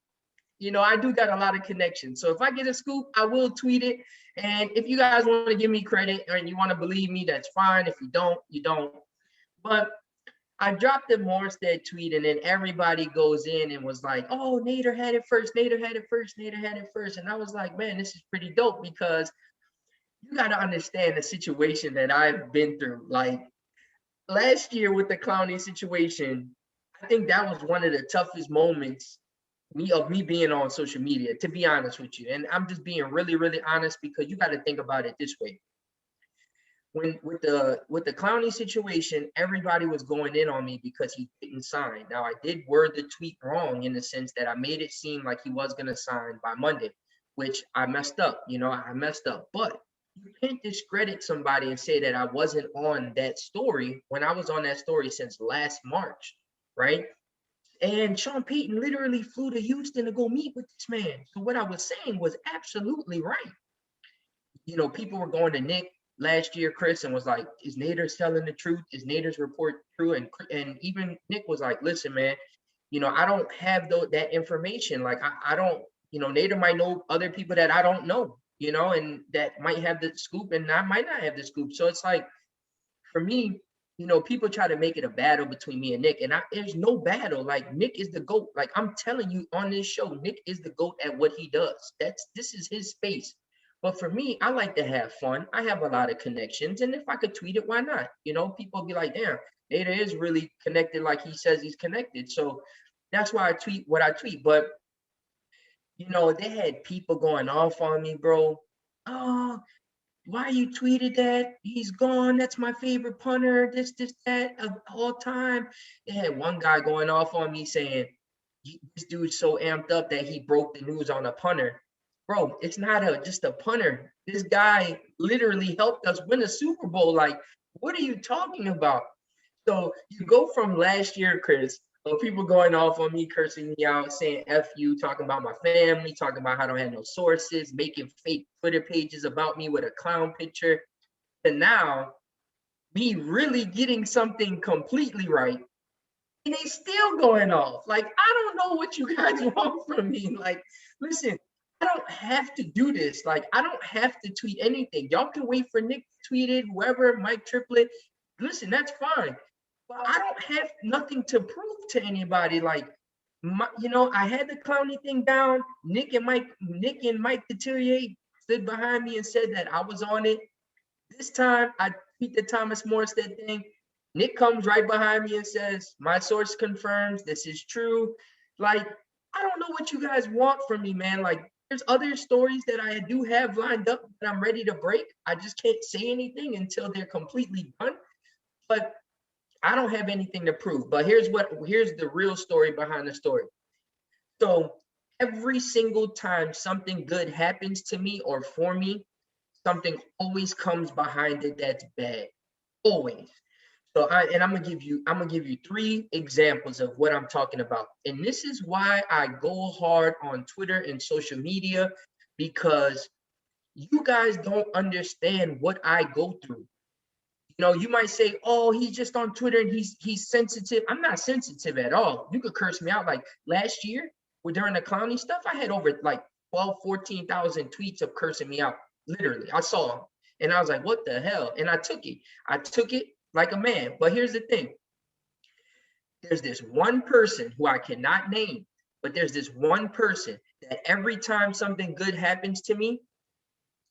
B: I do got a lot of connections. So if I get a scoop, I will tweet it. And if you guys want to give me credit and you want to believe me, that's fine. If you don't, you don't. But I dropped the Morstead tweet, and then everybody goes in and was like, oh, Nader had it first, Nader had it first, Nader had it first. And I was like, man, this is pretty dope, because you got to understand the situation that I've been through. Like, last year with the Clowney situation, I think that was one of the toughest moments of me being on social media, to be honest with you. And I'm just being really, really honest, because you got to think about it this way. When with the Clowney situation, everybody was going in on me because he didn't sign. Now, I did word the tweet wrong in the sense that I made it seem like he was going to sign by Monday, which I messed up. I messed up. But you can't discredit somebody and say that I wasn't on that story when I was on that story since last March, right? And Sean Payton literally flew to Houston to go meet with this man. So what I was saying was absolutely right. People were going to Nick last year, Chris, and was like, is Nader telling the truth? Is Nader's report true? And even Nick was like, listen, man, I don't have that information. Like, I don't, Nader might know other people that I don't know, and that might have the scoop, and I might not have the scoop. So it's like, for me, people try to make it a battle between me and Nick, and there's no battle. Like, Nick is the GOAT. Like, I'm telling you on this show, Nick is the GOAT at what he does. This is his space. But for me, I like to have fun. I have a lot of connections, and if I could tweet it, why not? People be like, damn, Nader is really connected like he says he's connected. So that's why I tweet what I tweet. But, they had people going off on me, bro. Oh, why you tweeted that? He's gone. That's my favorite punter. This, that of all time. They had one guy going off on me saying, this dude's so amped up that he broke the news on a punter. Bro, it's not just a punter. This guy literally helped us win a Super Bowl. Like, what are you talking about? So you go from last year, Chris, of people going off on me, cursing me out, saying F you, talking about my family, talking about how I don't have no sources, making fake Twitter pages about me with a clown picture, and now me really getting something completely right, and they still going off. Like, I don't know what you guys want from me. Like, listen, I don't have to do this. Like, I don't have to tweet anything. Y'all can wait for Nick to tweet it, whoever, Mike Triplett. Listen, that's fine. But I don't have nothing to prove to anybody. Like, I had the Clowney thing down. Nick and Mike Detillier stood behind me and said that I was on it. This time, I tweet the Thomas Morstead thing. Nick comes right behind me and says, my source confirms this is true. Like, I don't know what you guys want from me, man. Like, there's other stories that I do have lined up that I'm ready to break. I just can't say anything until they're completely done. But I don't have anything to prove. But here's the real story behind the story. So every single time something good happens to me or for me, something always comes behind it that's bad. Always. So I'm gonna give you 3 examples of what I'm talking about. And this is why I go hard on Twitter and social media, because you guys don't understand what I go through. You might say, oh, he's just on Twitter and he's sensitive. I'm not sensitive at all. You could curse me out. Like, last year, during the Clowney stuff, I had over like 12, 14,000 tweets of cursing me out. Literally, I saw them. And I was like, what the hell? And I took it. Like a man. But here's the thing. There's this one person who I cannot name, but there's this one person that every time something good happens to me,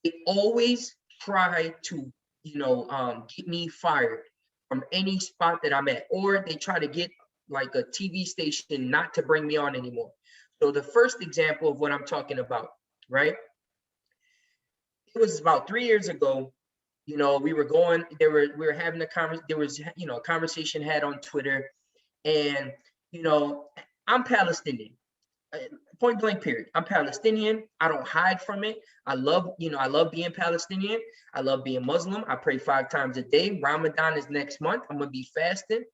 B: they always try to, get me fired from any spot that I'm at, or they try to get like a TV station not to bring me on anymore. So the first example of what I'm talking about, right? It was about 3 years ago. We were having a conversation. There was, a conversation had on Twitter, and I'm Palestinian. Point blank period. I'm Palestinian. I don't hide from it. I love being Palestinian. I love being Muslim. I pray 5 times a day. Ramadan is next month. I'm gonna be fasting.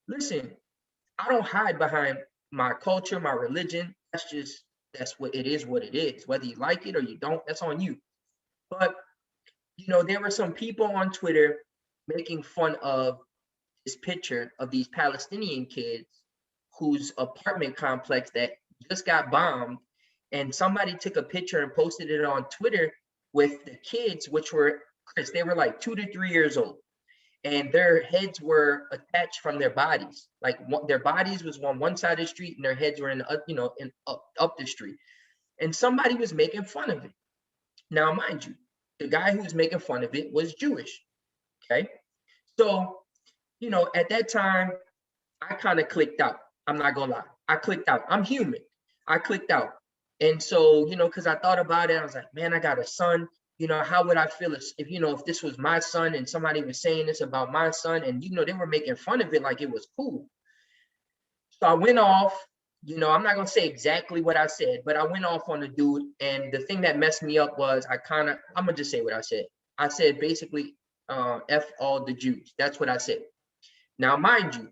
B: Listen, I don't hide behind my culture, my religion. That's what it is, what it is. Whether you like it or you don't, that's on you. But there were some people on Twitter making fun of this picture of these Palestinian kids whose apartment complex that just got bombed, and somebody took a picture and posted it on Twitter with the kids, which were, Chris, they were like 2 to 3 years old, and their heads were attached from their bodies. Like their bodies was on one side of the street, and their heads were up the street. And somebody was making fun of it. Now, mind you, the guy who was making fun of it was Jewish. Okay, so at that time, I kind of clicked out. I'm not gonna lie. I clicked out. I'm human. I clicked out. And so, because I thought about it, I was like, man, I got a son. How would I feel if this was my son and somebody was saying this about my son, and they were making fun of it like it was cool. So I went off, I'm not gonna say exactly what I said, but I went off on the dude. And the thing that messed me up was I'm gonna just say what I said. I said basically, F all the Jews. That's what I said. Now, mind you,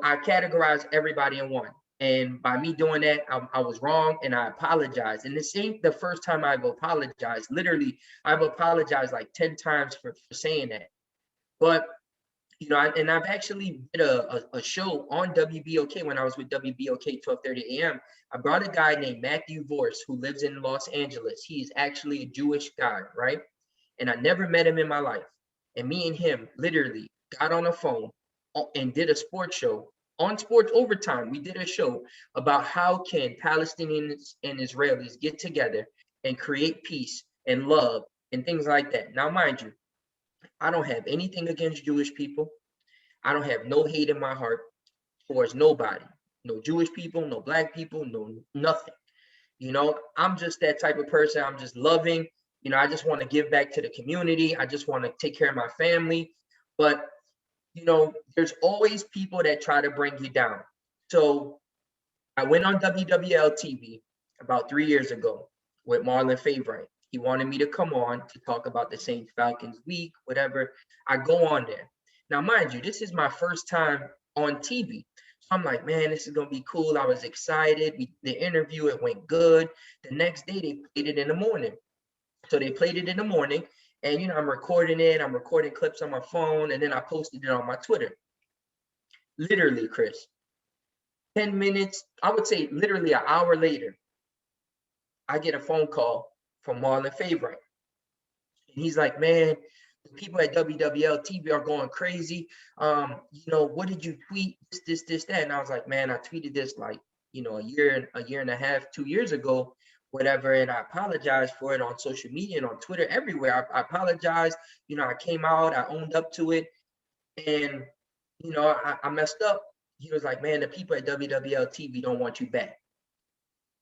B: I categorized everybody in one. And by me doing that, I was wrong, and I apologize. And this ain't the first time I've apologized. Literally, I've apologized like 10 times for saying that. But, and I've actually did a show on WBOK when I was with WBOK 12:30 a.m. I brought a guy named Matthew Vorse who lives in Los Angeles. He's actually a Jewish guy, right? And I never met him in my life. And me and him literally got on the phone and did a sports show on Sports Overtime. We did a show about how can Palestinians and Israelis get together and create peace and love and things like that. Now, mind you, I don't have anything against Jewish people. I don't have no hate in my heart towards nobody. No Jewish people, no Black people, no nothing. I'm just that type of person. I'm just loving. I just want to give back to the community. I just want to take care of my family. But there's always people that try to bring you down. So I went on WWL TV about 3 years ago with Marlon Favorite. He wanted me to come on to talk about the Saints Falcons week, whatever. I go on there. Now, mind you, this is my first time on TV. So I'm like, man, this is going to be cool. I was excited. The interview, it went good. The next day, they played it in the morning. So they played it in the morning. And, I'm recording it. I'm recording clips on my phone. And then I posted it on my Twitter. Literally, Chris, 10 minutes, I would say literally an hour later, I get a phone call from Marlon Favorite. And he's like, man, the people at WWL TV are going crazy. What did you tweet? This, that. And I was like, man, I tweeted this like, a year and a half, 2 years ago. Whatever, and I apologize for it on social media and on Twitter, everywhere. I apologize. I came out, I owned up to it, and I messed up. He was like, man, the people at WWL TV don't want you back.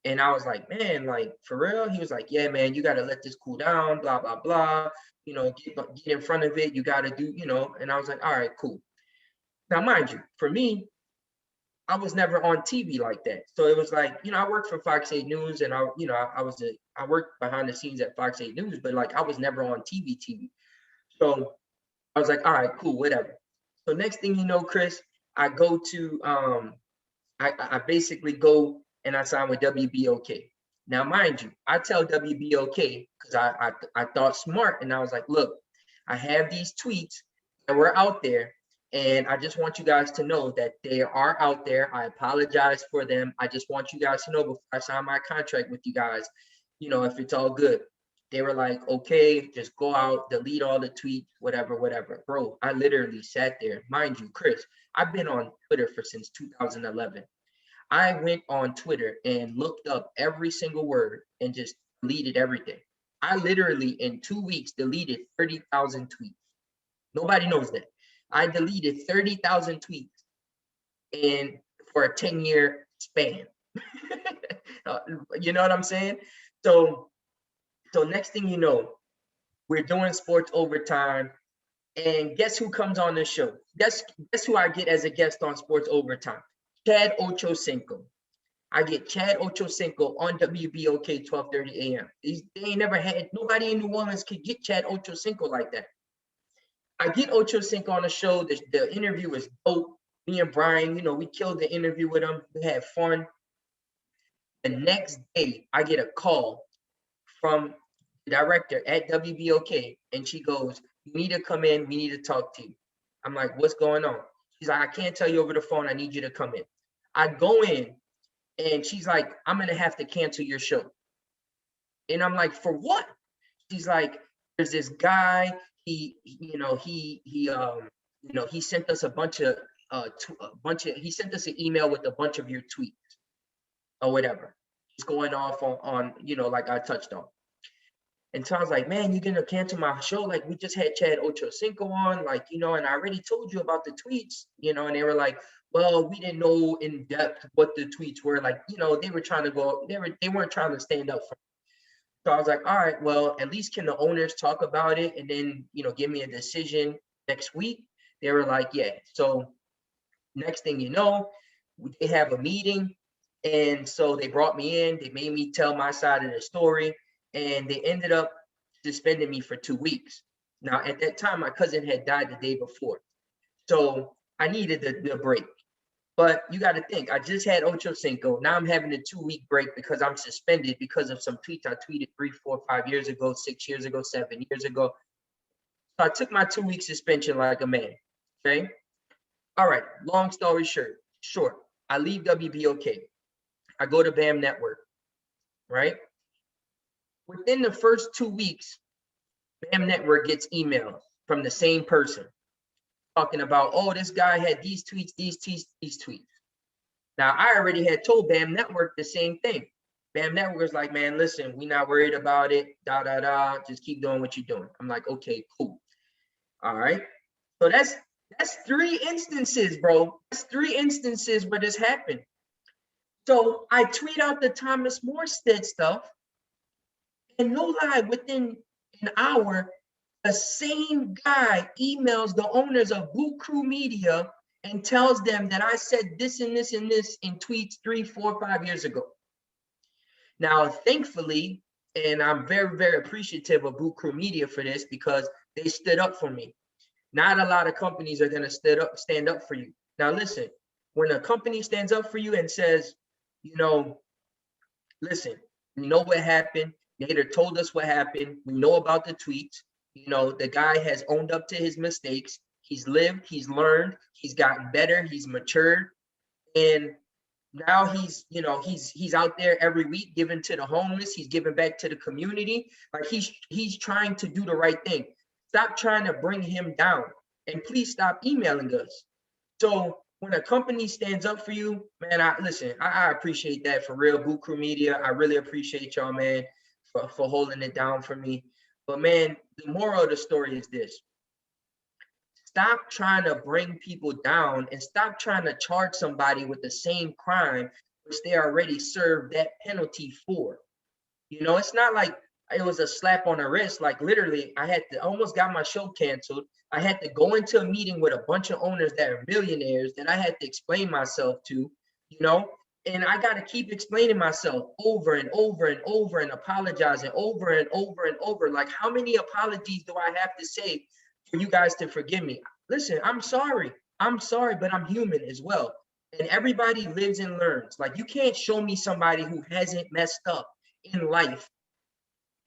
B: And I was like, man, like for real? He was like, yeah, man, you got to let this cool down, blah, blah, blah. Get in front of it. You got to do, and I was like, all right, cool. Now, mind you, for me, I was never on TV like that. So it was like, I worked for Fox 8 News, and I worked behind the scenes at Fox 8 News, but like I was never on TV. So I was like, all right, cool, whatever. So next thing you know, Chris, I go to I basically go and I sign with WBOK. Now, mind you, I tell WBOK because I thought smart, and I was like, look, I have these tweets that were out there. And I just want you guys to know that they are out there. I apologize for them. I just want you guys to know before I sign my contract with you guys, if it's all good. They were like, okay, just go out, delete all the tweets, whatever. Bro, I literally sat there. Mind you, Chris, I've been on Twitter since 2011. I went on Twitter and looked up every single word and just deleted everything. I literally, in 2 weeks, deleted 30,000 tweets. Nobody knows that. I deleted 30,000 tweets for a 10-year span. You know what I'm saying? So next thing you know, we're doing Sports Overtime, and guess who comes on the show? Guess who I get as a guest on Sports Overtime? Chad Ochocinco. I get Chad Ochocinco on WBOK 12:30 a.m. They ain't never had, nobody in New Orleans could get Chad Ochocinco like that. I get Ochocinco on the show. The interview was dope. Me and Brian, we killed the interview with him. We had fun. The next day, I get a call from the director at WBOK, and she goes, "You need to come in. We need to talk to you." I'm like, "What's going on?" She's like, "I can't tell you over the phone. I need you to come in." I go in, and she's like, "I'm gonna have to cancel your show." And I'm like, "For what?" She's like, "There's this guy. He sent us he sent us an email with a bunch of your tweets or whatever. He's going off on like I touched on." And so I was like, "Man, you're gonna cancel my show? Like, we just had Chad Ochocinco on, like, and I already told you about the tweets, and they were like, well, we didn't know in depth what the tweets were. Like, they were trying to go, they weren't trying to stand up for me." So I was like, all right, well, at least can the owners talk about it and then, give me a decision next week? They were like, yeah. So next thing you know, they have a meeting. And so they brought me in, they made me tell my side of the story, and they ended up suspending me for 2 weeks. Now, at that time, my cousin had died the day before. So I needed the break. But you got to think, I just had Ochocinco. Now I'm having a 2-week break because I'm suspended because of some tweets I tweeted 3, 4, 5 years ago, 6 years ago, 7 years ago. So I took my 2-week suspension like a man. Okay. All right. Long story short, I leave WBOK. I go to BAM Network. Right. Within the first 2 weeks, BAM Network gets emails from the same person talking about, oh, this guy had these tweets, these tweets. Now, I already had told BAM Network the same thing. BAM Network was like, "Man, listen, we're not worried about it, just keep doing what you're doing." I'm like, okay, cool. All right. So that's 3 instances, bro. That's 3 instances where this happened. So I tweet out the Thomas Morstead stuff, and no lie, within an hour, the same guy emails the owners of Boot Crew Media and tells them that I said this and this and this in tweets 3, 4, 5 years ago. Now, thankfully, and I'm very, very appreciative of Boot Crew Media for this because they stood up for me. Not a lot of companies are going to stand up for you. Now, listen, when a company stands up for you and says, listen, we know what happened. Nader told us what happened. We know about the tweets. The guy has owned up to his mistakes. He's lived, he's learned, he's gotten better, he's matured. And now he's out there every week giving to the homeless. He's giving back to the community. Like he's trying to do the right thing. Stop trying to bring him down, and please stop emailing us. So when a company stands up for you, man, I appreciate that for real. Boot Crew Media, I really appreciate y'all, man, for holding it down for me. But man, the moral of the story is this. Stop trying to bring people down and stop trying to charge somebody with the same crime which they already served that penalty for. It's not like it was a slap on the wrist. Like literally, I almost got my show canceled. I had to go into a meeting with a bunch of owners that are millionaires that I had to explain myself to, and I got to keep explaining myself over and over and over and apologizing over and over and over. Like, how many apologies do I have to say for you guys to forgive me? Listen, I'm sorry, but I'm human as well. And everybody lives and learns. Like, you can't show me somebody who hasn't messed up in life,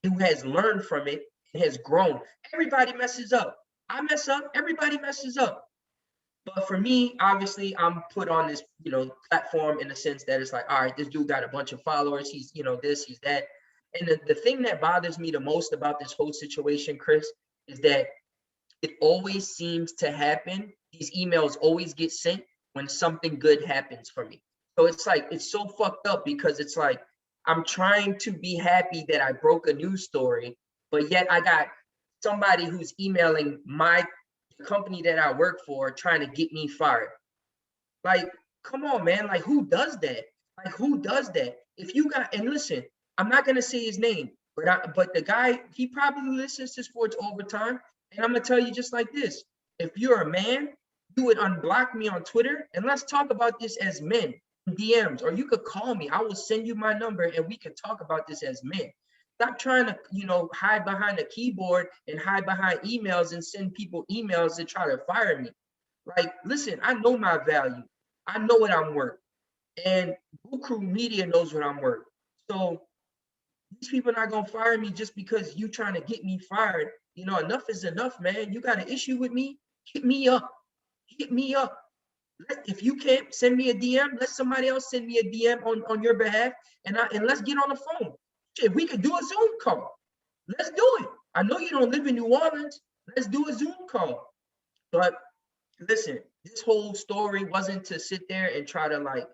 B: who has learned from it and has grown. Everybody messes up. I mess up. Everybody messes up. But for me, obviously, I'm put on this, platform in the sense that it's like, all right, this dude got a bunch of followers. He's, this, he's that. And the thing that bothers me the most about this whole situation, Chris, is that it always seems to happen. These emails always get sent when something good happens for me. So it's like, it's so fucked up because it's like, I'm trying to be happy that I broke a news story, but yet I got somebody who's emailing my company that I work for trying to get me fired. Like, come on, man. Like, who does that? Like, who does that? If you got, and listen, I'm not going to say his name, but the guy, he probably listens to Sports Overtime. And I'm going to tell you just like this. If you're a man, you would unblock me on Twitter and let's talk about this as men in DMs, or you could call me. I will send you my number and we can talk about this as men. Stop trying to, hide behind a keyboard and hide behind emails and send people emails to try to fire me. Like, listen, I know my value. I know what I'm worth. And Blue Crew Media knows what I'm worth. So these people are not gonna fire me just because you trying to get me fired. Enough is enough, man. You got an issue with me? Hit me up. Hit me up. If you can't send me a DM, let somebody else send me a DM on your behalf, and let's get on the phone. If we could do a Zoom call, let's do it. I know you don't live in New Orleans. Let's do a Zoom call. But listen, this whole story wasn't to sit there and try to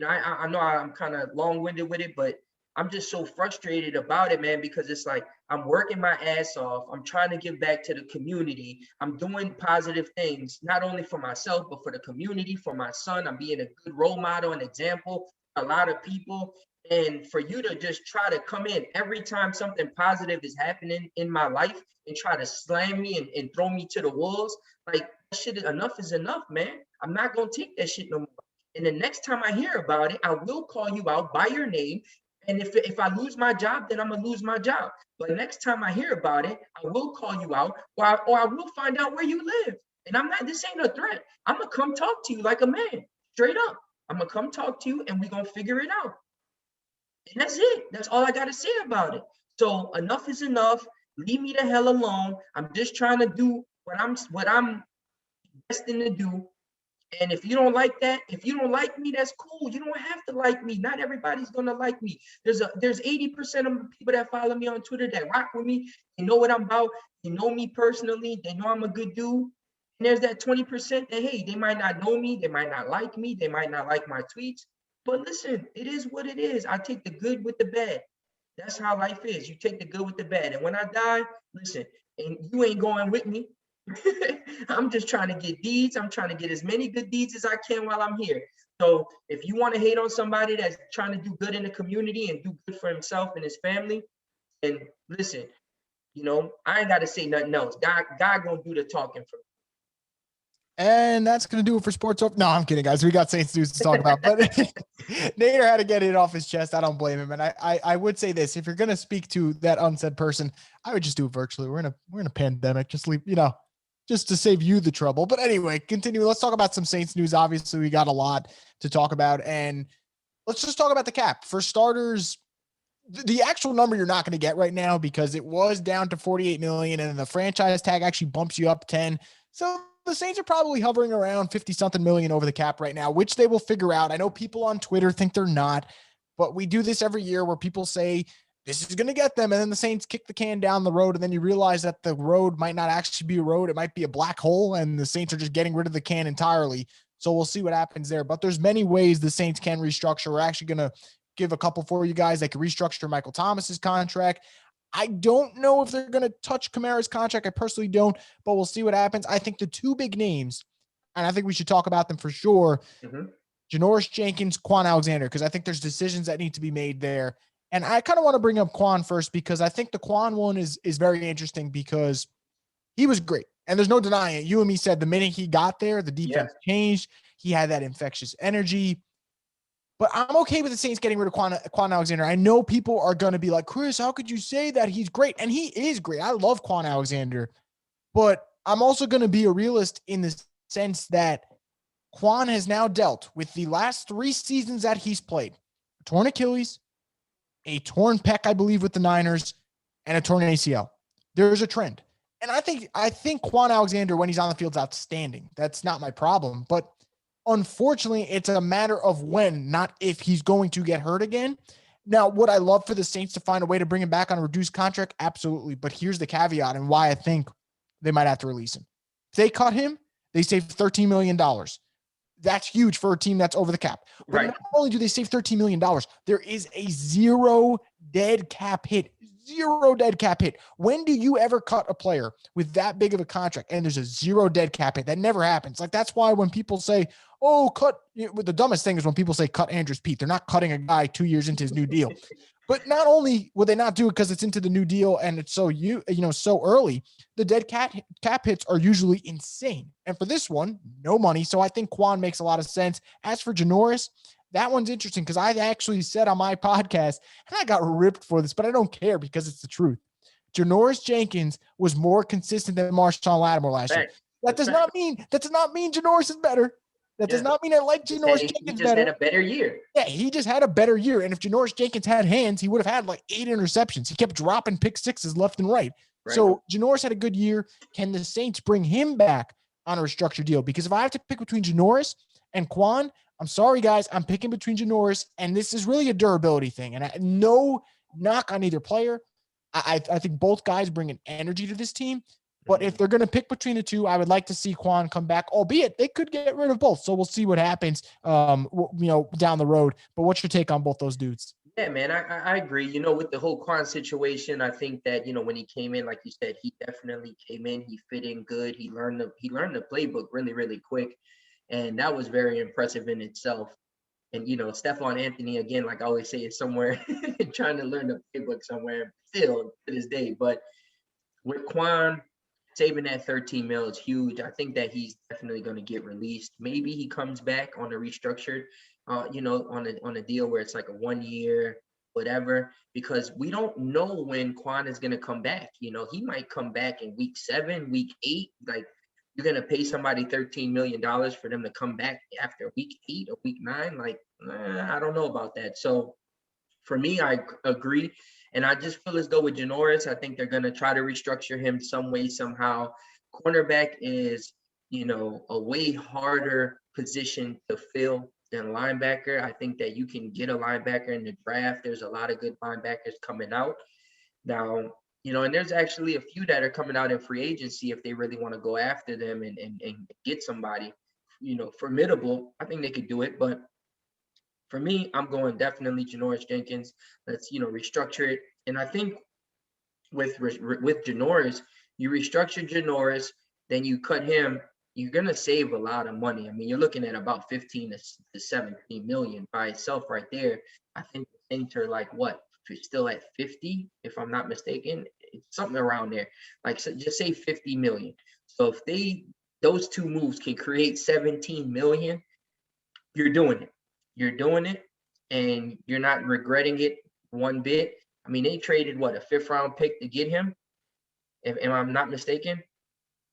B: I know I'm kind of long-winded with it, but I'm just so frustrated about it, man, because it's like I'm working my ass off. I'm trying to give back to the community. I'm doing positive things, not only for myself, but for the community, for my son. I'm being a good role model and example for a lot of people. And for you to just try to come in every time something positive is happening in my life and try to slam me and throw me to the wolves, like, that shit, enough is enough, man. I'm not going to take that shit no more. And the next time I hear about it, I will call you out by your name. And if I lose my job, then I'm going to lose my job. But next time I hear about it, I will call you out, or I will find out where you live. And this ain't a threat. I'm going to come talk to you like a man, straight up. I'm going to come talk to you and we're going to figure it out. And that's it. That's all I got to say about it. So enough is enough. Leave me the hell alone. I'm just trying to do what I'm destined to do. And if you don't like that, if you don't like me, that's cool. You don't have to like me. Not everybody's gonna like me. There's 80% of the people that follow me on Twitter that rock with me. They know what I'm about. They know me personally. They know I'm a good dude. And there's that 20% that, hey, they might not know me. They might not like me. They might not like my tweets. But listen, it is what it is. I take the good with the bad. That's how life is. You take the good with the bad. And when I die, listen, and you ain't going with me. I'm just trying to get deeds. I'm trying to get as many good deeds as I can while I'm here. So if you want to hate on somebody that's trying to do good in the community and do good for himself and his family, then listen, I ain't got to say nothing else. God gonna do the talking for me.
A: And that's going to do it for Sports Open. No, I'm kidding, guys. We got Saints news to talk about. But Nader had to get it off his chest. I don't blame him. And I would say this. If you're going to speak to that unsaid person, I would just do it virtually. We're in a pandemic. Just leave, just to save you the trouble. But anyway, continue. Let's talk about some Saints news. Obviously, we got a lot to talk about. And let's just talk about the cap. For starters, the actual number you're not going to get right now because it was down to 48 million and the franchise tag actually bumps you up 10. So the Saints are probably hovering around 50 something million over the cap right now, which they will figure out. I know people on Twitter think they're not, but we do this every year where people say this is going to get them. And then the Saints kick the can down the road. And then you realize that the road might not actually be a road. It might be a black hole and the Saints are just getting rid of the can entirely. So we'll see what happens there, but there's many ways the Saints can restructure. We're actually going to give a couple for you guys. They can restructure Michael Thomas's contract. I don't know if they're going to touch Kamara's contract. I personally don't, but we'll see what happens. I think the two big names, and I think we should talk about them for sure, Janoris Jenkins, Quan Alexander, because I think there's decisions that need to be made there. And I kind of want to bring up Quan first because I think the Quan one is very interesting because he was great. And there's no denying it. You and me said the minute he got there, the defense changed. He had that infectious energy. But I'm okay with the Saints getting rid of Quan Alexander. I know people are going to be like, Chris, how could you say that? He's great. And he is great. I love Quan Alexander. But I'm also going to be a realist in the sense that Quan has now dealt with the last 3 seasons that he's played. A torn Achilles, a torn pec, I believe, with the Niners, and a torn ACL. There's a trend. And I think Quan Alexander, when he's on the field, is outstanding. That's not my problem. But unfortunately, it's a matter of when, not if he's going to get hurt again. Now, would I love for the Saints to find a way to bring him back on a reduced contract? Absolutely. But here's the caveat and why I think they might have to release him. If they cut him, they save $13 million. That's huge for a team that's over the cap. But not only do they save $13 million, there is a zero dead cap hit. Zero dead cap hit. When do you ever cut a player with that big of a contract and there's a zero dead cap hit? That never happens. Like, that's why when people say, oh, cut, the dumbest thing is when people say cut Andrews Pete. They're not cutting a guy 2 years into his new deal. But not only would they not do it because it's into the new deal and it's so so early, the dead cap hits are usually insane. And for this one, no money. So I think Quan makes a lot of sense. As for Janoris, that one's interesting because I actually said on my podcast, and I got ripped for this, but I don't care because it's the truth. Janoris Jenkins was more consistent than Marshawn Lattimore last year. That does not mean Janoris is better. That does not mean I like Janoris Jenkins better. He just
B: had a better year.
A: Yeah, he just had a better year. And if Janoris Jenkins had hands, he would have had like 8 interceptions. He kept dropping pick sixes left and right. So Janoris had a good year. Can the Saints bring him back on a restructured deal? Because if I have to pick between Janoris and Quan, I'm sorry, guys. I'm picking between Janoris, and this is really a durability thing. And no knock on either player. I think both guys bring an energy to this team. But if they're going to pick between the two, I would like to see Quan come back, albeit they could get rid of both. So we'll see what happens, down the road. But what's your take on both those dudes?
B: Yeah, man, I agree. With the whole Quan situation, I think that, when he came in, like you said, he definitely came in. He fit in good. He learned the playbook really, really quick. And that was very impressive in itself. And, Stephon Anthony, again, like I always say, is somewhere trying to learn the playbook somewhere still to this day. But with Quan, saving that 13 mil is huge. I think that he's definitely going to get released. Maybe he comes back on a restructured, on a deal where it's like a 1 year, whatever, because we don't know when Quan is going to come back. He might come back in week 7, week 8. Like, you're going to pay somebody $13 million for them to come back after week 8 or week 9. Like, I don't know about that. So for me, I agree. And I just feel as though with Janoris, I think they're going to try to restructure him some way, somehow. Cornerback is, a way harder position to fill than linebacker. I think that you can get a linebacker in the draft. There's a lot of good linebackers coming out. Now, and there's actually a few that are coming out in free agency if they really want to go after them and get somebody, formidable. I think they could do it. But for me, I'm going definitely Janoris Jenkins. Let's, restructure it. And I think with Janoris, you restructure Janoris, then you cut him, you're going to save a lot of money. I mean, you're looking at about 15 to 17 million by itself right there. I think the Saints are like, what, still at 50, if I'm not mistaken? It's something around there. Like, so just say 50 million. So if those two moves can create 17 million, you're doing it. You're doing it, and you're not regretting it one bit. I mean, they traded, what, a 5th round pick to get him? Am I not mistaken?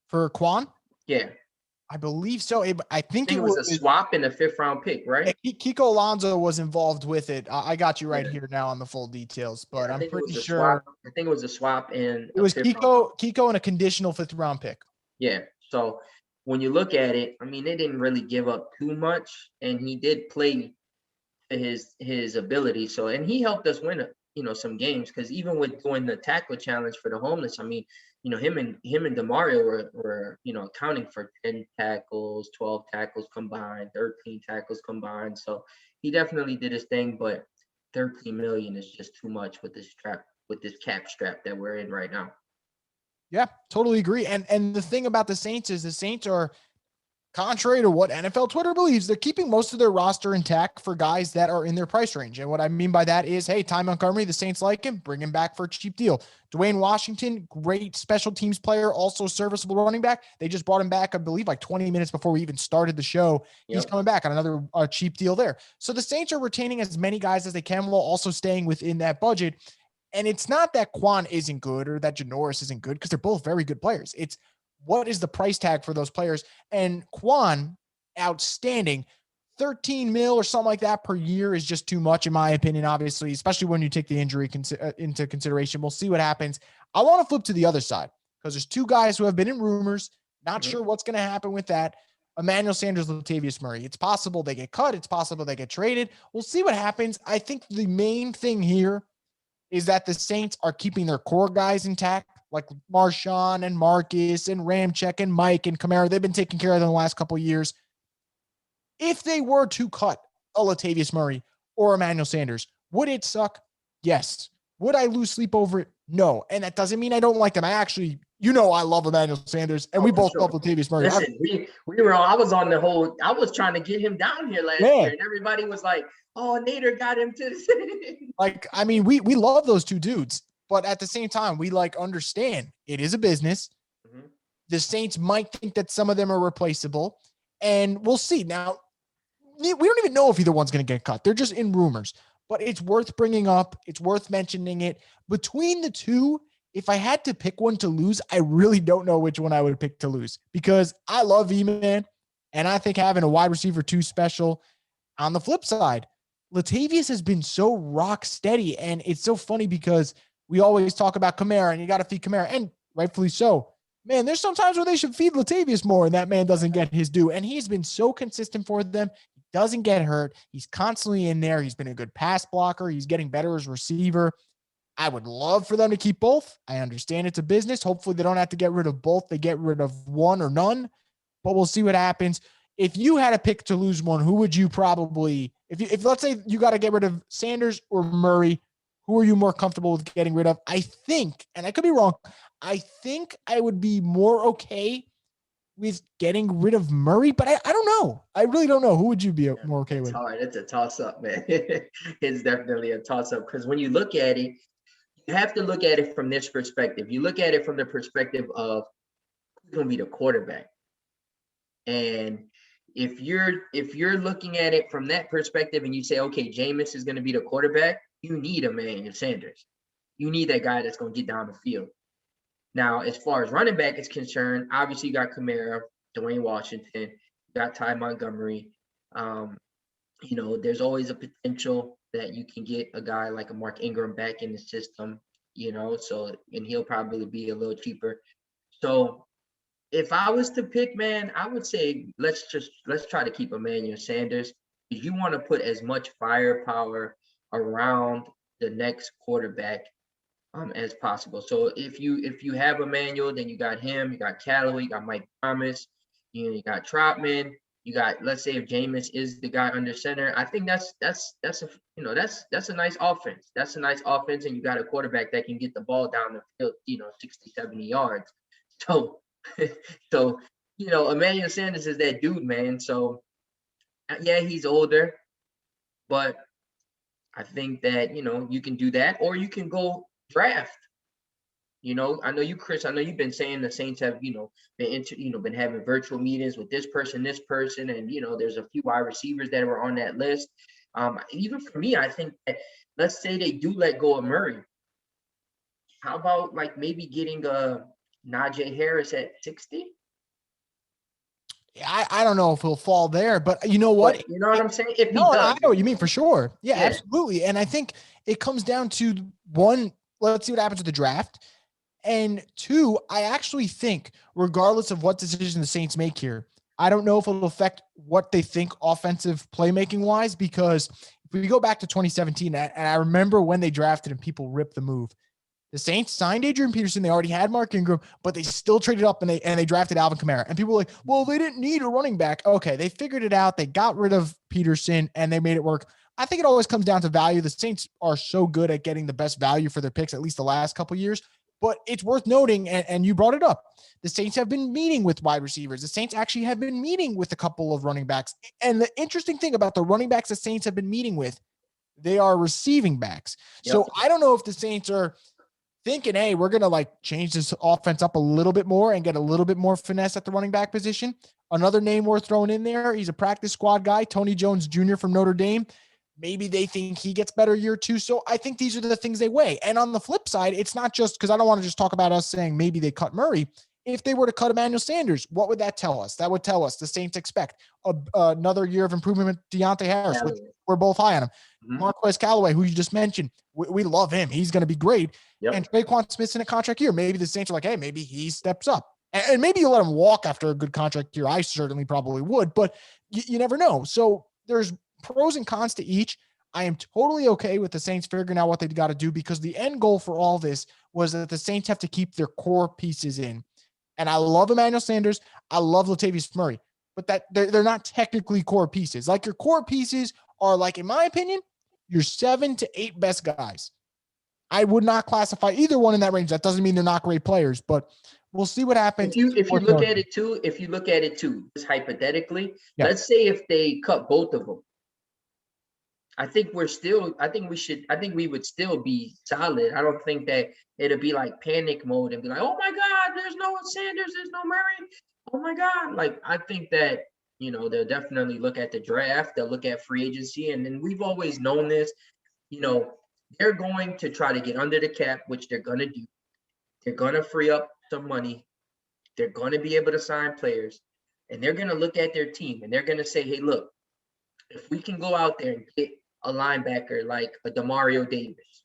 A: For Quan?
B: Yeah.
A: I believe so. I think it
B: was a swap and a 5th round pick, right?
A: Kiko Alonso was involved with it. I got you right here now on the full details, but I'm pretty sure.
B: I think it was a swap and
A: it was Kiko and a conditional 5th round pick.
B: Yeah. So when you look at it, I mean, they didn't really give up too much, and he did play to his ability. So, and he helped us win, some games, because even with doing the tackle challenge for the homeless, I mean, him and DeMario were accounting for 10 tackles, 12 tackles combined, 13 tackles combined. So he definitely did his thing, but 13 million is just too much with this cap strap that we're in right now.
A: Yeah, totally agree. And the thing about the Saints is the Saints are, contrary to what NFL Twitter believes, they're keeping most of their roster intact for guys that are in their price range. And what I mean by that is, hey, Ty Montgomery, the Saints like him, bring him back for a cheap deal. Dwayne Washington, great special teams player, also serviceable running back. They just brought him back, I believe, like 20 minutes before we even started the show. Yep. He's coming back on another cheap deal there. So the Saints are retaining as many guys as they can while also staying within that budget. And it's not that Quan isn't good or that Janoris isn't good, because they're both very good players. It's what is the price tag for those players? And Quan, outstanding. 13 mil or something like that per year is just too much, in my opinion, obviously, especially when you take the injury into consideration. We'll see what happens. I want to flip to the other side, because there's 2 guys who have been in rumors. Not sure what's going to happen with that. Emmanuel Sanders, Latavius Murray. It's possible they get cut. It's possible they get traded. We'll see what happens. I think the main thing here is that the Saints are keeping their core guys intact, like Marshawn and Marcus and Ramczyk and Mike and Kamara. They've been taking care of them the last couple of years. If they were to cut a Latavius Murray or Emmanuel Sanders, would it suck? Yes. Would I lose sleep over it? No. And that doesn't mean I don't like them. I actually, You know I love Emmanuel Sanders, and we both love Latavius Murray.
B: Listen, I was trying to get him down here last year, and everybody was like, "Oh, Nader got him to the."
A: Like, I mean, we love those two dudes, but at the same time, we like understand it is a business. Mm-hmm. The Saints might think that some of them are replaceable, and we'll see. Now, we don't even know if either one's going to get cut. They're just in rumors, but it's worth bringing up. It's worth mentioning it. Between the two, if I had to pick one to lose, I really don't know which one I would pick to lose because I love E-Man, and I think having a wide receiver 2 special. On the flip side, Latavius has been so rock steady, and it's so funny because we always talk about Kamara, and you got to feed Kamara, and rightfully so. Man, there's some times where they should feed Latavius more, and that man doesn't get his due, and he's been so consistent for them. He doesn't get hurt. He's constantly in there. He's been a good pass blocker. He's getting better as receiver. I would love for them to keep both. I understand it's a business. Hopefully they don't have to get rid of both. They get rid of one or none, but we'll see what happens. If you had a pick to lose one, who would you probably, if let's say you got to get rid of Sanders or Murray, who are you more comfortable with getting rid of? I think, and I could be wrong, I think I would be more okay with getting rid of Murray, but I don't know. I really don't know. Who would you be more okay with?
B: It's hard. It's a toss-up, man. It's definitely a toss-up because when you look at it, you have to look at it from this perspective. You look at it from the perspective of who's going to be the quarterback. And if you're looking at it from that perspective and you say, okay, Jameis is going to be the quarterback, you need Emmanuel Sanders. You need that guy that's going to get down the field. Now, as far as running back is concerned, obviously you got Kamara, Dwayne Washington, you got Ty Montgomery. There's always a potential that you can get a guy like a Mark Ingram back in the system, and he'll probably be a little cheaper. So if I was to pick, man, I would say let's try to keep Emmanuel Sanders because you want to put as much firepower around the next quarterback as possible. So if you have Emmanuel, then you got him, you got Callaway, you got Mike Thomas, you got Trotman. You got, let's say if Jameis is the guy under center, I think that's a nice offense. That's a nice offense, and you got a quarterback that can get the ball down the field, 60, 70 yards. So, Emmanuel Sanders is that dude, man. So, yeah, he's older, but I think that, you can do that, or you can go draft. I know you, Chris, I know you've been saying the Saints have, been having virtual meetings with this person, and, there's a few wide receivers that were on that list. Even for me, I think that let's say they do let go of Murray. How about maybe getting Najee Harris at 60?
A: Yeah, I don't know if he'll fall there, but you know what?
B: But you know what I'm saying? If he
A: does.
B: I
A: know what you mean for sure. Yeah, absolutely. And I think it comes down to one, let's see what happens with the draft. And two, I actually think, regardless of what decision the Saints make here, I don't know if it'll affect what they think offensive playmaking wise, because if we go back to 2017, and I remember when they drafted and people ripped the move, the Saints signed Adrian Peterson. They already had Mark Ingram, but they still traded up and they drafted Alvin Kamara. And people were like, well, they didn't need a running back. Okay, they figured it out. They got rid of Peterson and they made it work. I think it always comes down to value. The Saints are so good at getting the best value for their picks, at least the last couple of years. But it's worth noting, and you brought it up, the Saints have been meeting with wide receivers. The Saints actually have been meeting with a couple of running backs. And the interesting thing about the running backs the Saints have been meeting with, they are receiving backs. Yep. So I don't know if the Saints are thinking, hey, we're going to change this offense up a little bit more and get a little bit more finesse at the running back position. Another name worth throwing in there, he's a practice squad guy, Tony Jones Jr. from Notre Dame. Maybe they think he gets better year two. So I think these are the things they weigh. And on the flip side, it's not just because I don't want to just talk about us saying maybe they cut Murray. If they were to cut Emmanuel Sanders, what would that tell us? That would tell us the Saints expect another year of improvement with Deontay Harris, which we're both high on him. Mm-hmm. Marquez Callaway, who you just mentioned, we love him. He's going to be great. Yep. And Traquan Smith's in a contract year. Maybe the Saints are like, hey, maybe he steps up. And maybe you let him walk after a good contract year. I certainly probably would, but you never know. So there's pros and cons to each. I am totally okay with the Saints figuring out what they've got to do, because the end goal for all this was that the Saints have to keep their core pieces in. And I love Emmanuel Sanders. I love Latavius Murray, but that they're not technically core pieces. Your core pieces are, in my opinion, your 7 to 8 best guys. I would not classify either one in that range. That doesn't mean they're not great players, but we'll see what happens.
B: If you look at it too, just hypothetically,
A: Yeah.
B: let's say if they cut both of them, I think we would still be solid. I don't think that it'll be like panic mode and be like, oh my God, there's no Sanders, there's no Murray. Oh my God. Like, I think that, they'll definitely look at the draft, they'll look at free agency. And then we've always known this, they're going to try to get under the cap, which they're going to do. They're going to free up some money. They're going to be able to sign players, and they're going to look at their team and they're going to say, hey, look, if we can go out there and get a linebacker like a Demario Davis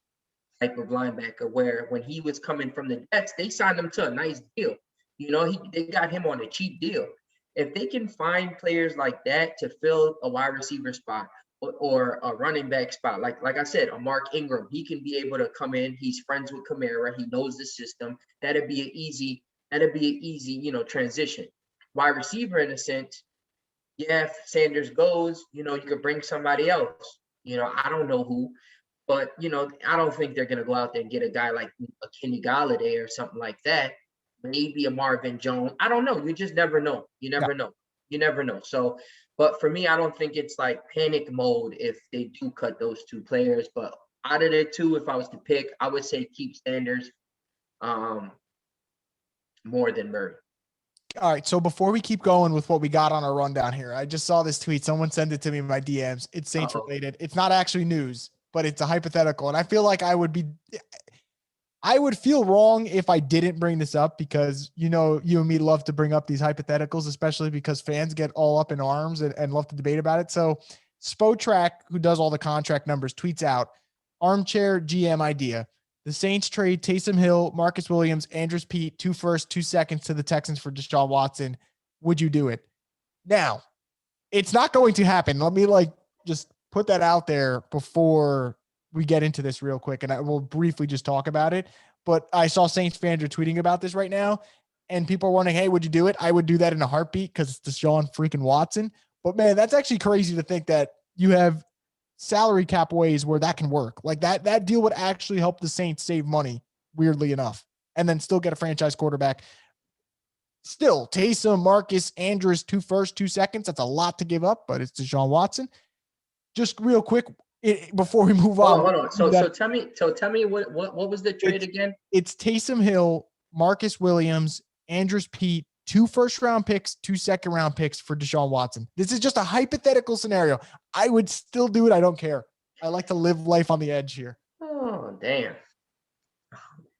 B: type of linebacker, where when he was coming from the Jets, they signed him to a nice deal. They got him on a cheap deal. If they can find players like that to fill a wide receiver spot or a running back spot, like I said, a Mark Ingram, he can be able to come in. He's friends with Kamara. He knows the system. That'd be an easy, transition. Wide receiver, in a sense, yeah, if Sanders goes, you could bring somebody else. I don't know who, but, I don't think they're going to go out there and get a guy like a Kenny Golladay or something like that. Maybe a Marvin Jones. I don't know. You just never know. You never know. You never know. So, but for me, I don't think it's like panic mode if they do cut those two players. But out of the two, if I was to pick, I would say keep Sanders more than Murray.
A: All right. So before we keep going with what we got on our rundown here, I just saw this tweet. Someone sent it to me in my DMs. It's Saints related. It's not actually news, but it's a hypothetical. And I feel like I would feel wrong if I didn't bring this up because, you and me love to bring up these hypotheticals, especially because fans get all up in arms and love to debate about it. So Spotrac, who does all the contract numbers, tweets out, armchair GM idea. The Saints trade Taysom Hill, Marcus Williams, Andrews Pete, 2 firsts, 2 seconds to the Texans for Deshaun Watson. Would you do it? Now, it's not going to happen. Let me just put that out there before we get into this real quick, and I will briefly just talk about it. But I saw Saints fans are tweeting about this right now, and people are wondering, hey, would you do it? I would do that in a heartbeat because it's Deshaun freaking Watson. But, man, that's actually crazy to think that you have salary cap ways where that can work. Like that deal would actually help the Saints save money, weirdly enough, and then still get a franchise quarterback. Still, Taysom, Marcus, Andrews, 2 firsts, 2 seconds. That's a lot to give up, but it's Deshaun Watson. Just real quick, before we move on.
B: Hold on. So tell me what was the trade again?
A: It's Taysom Hill, Marcus Williams, Andrews Pete, 2 first-round picks, 2 second-round picks for Deshaun Watson. This is just a hypothetical scenario. I would still do it. I don't care. I like to live life on the edge here.
B: Oh, damn.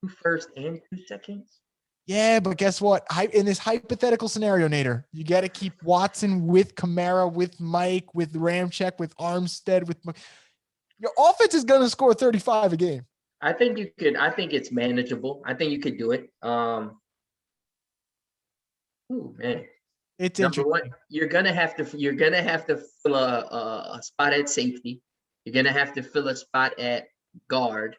B: 2 firsts and 2 seconds?
A: Yeah, but guess what? In this hypothetical scenario, Nader, you got to keep Watson with Kamara, with Mike, with Ramczyk, with Armstead, with your offense is going to score 35 a game.
B: I think you could. I think it's manageable. I think you could do it. Oh man,
A: it's
B: number one. You're gonna have to fill a spot at safety. You're gonna have to fill a spot at guard,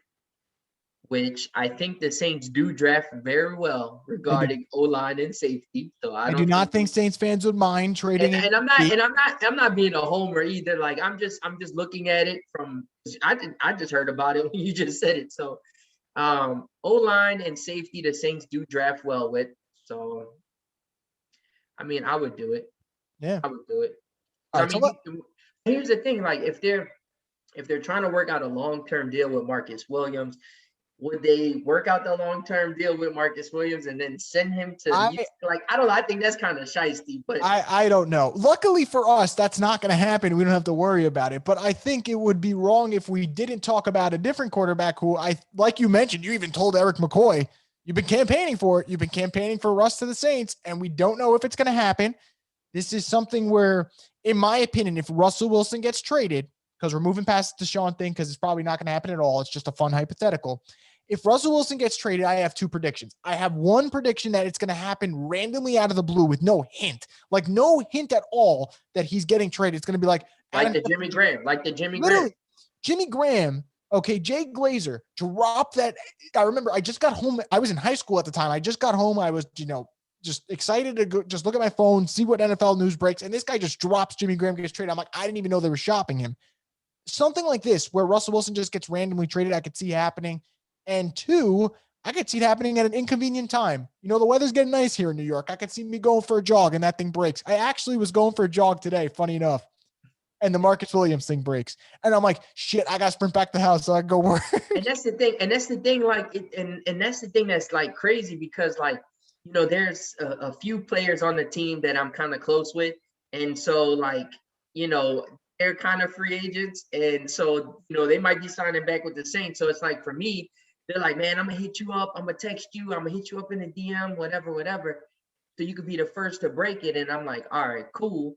B: which I think the Saints do draft very well regarding O-line and safety. So I
A: do not think Saints fans would mind trading.
B: And I'm not being a homer either. Like I'm just looking at it from. I just heard about it when you just said it. So O-line and safety, the Saints do draft well with. So. I mean, I would do it.
A: Yeah,
B: I would do it.
A: Right,
B: Here's the thing: like, if they're trying to work out a long-term deal with Marcus Williams, would they work out the long-term deal with Marcus Williams and then send him to? I don't know. I think that's kind of shiesty. But
A: I don't know. Luckily for us, that's not going to happen. We don't have to worry about it. But I think it would be wrong if we didn't talk about a different quarterback who like you mentioned. You even told Erik McCoy. You've been campaigning for it. You've been campaigning for Russ to the Saints, and we don't know if it's going to happen. This is something where, in my opinion, if Russell Wilson gets traded, because we're moving past the Deshaun thing because it's probably not going to happen at all. It's just a fun hypothetical. If Russell Wilson gets traded, I have 2 predictions. I have one prediction that it's going to happen randomly out of the blue with no hint. Like no hint at all that he's getting traded. It's going to be like
B: the Jimmy Graham. Literally,
A: Jimmy Graham. Okay, Jay Glazer, drop that. I remember I just got home. I was in high school at the time. I just got home. I was, just excited to go, just look at my phone, see what NFL news breaks. And this guy just drops Jimmy Graham gets traded. I'm like, I didn't even know they were shopping him. Something like this, where Russell Wilson just gets randomly traded, I could see happening. And 2, I could see it happening at an inconvenient time. You know, the weather's getting nice here in New York. I could see me going for a jog and that thing breaks. I actually was going for a jog today, funny enough, and the Marcus Williams thing breaks. And I'm like, shit, I got to sprint back to the house so I can go work.
B: And that's the thing. And that's the thing, like, and that's the thing that's like crazy because, like, you know, there's a few players on the team that I'm kind of close with. And so, like, you know, they're kind of free agents. And so, you know, they might be signing back with the Saints. So it's like, for me, they're like, man, I'm going to hit you up. I'm going to text you. I'm going to hit you up in the DM, whatever. So you could be the first to break it. And I'm like, all right, cool.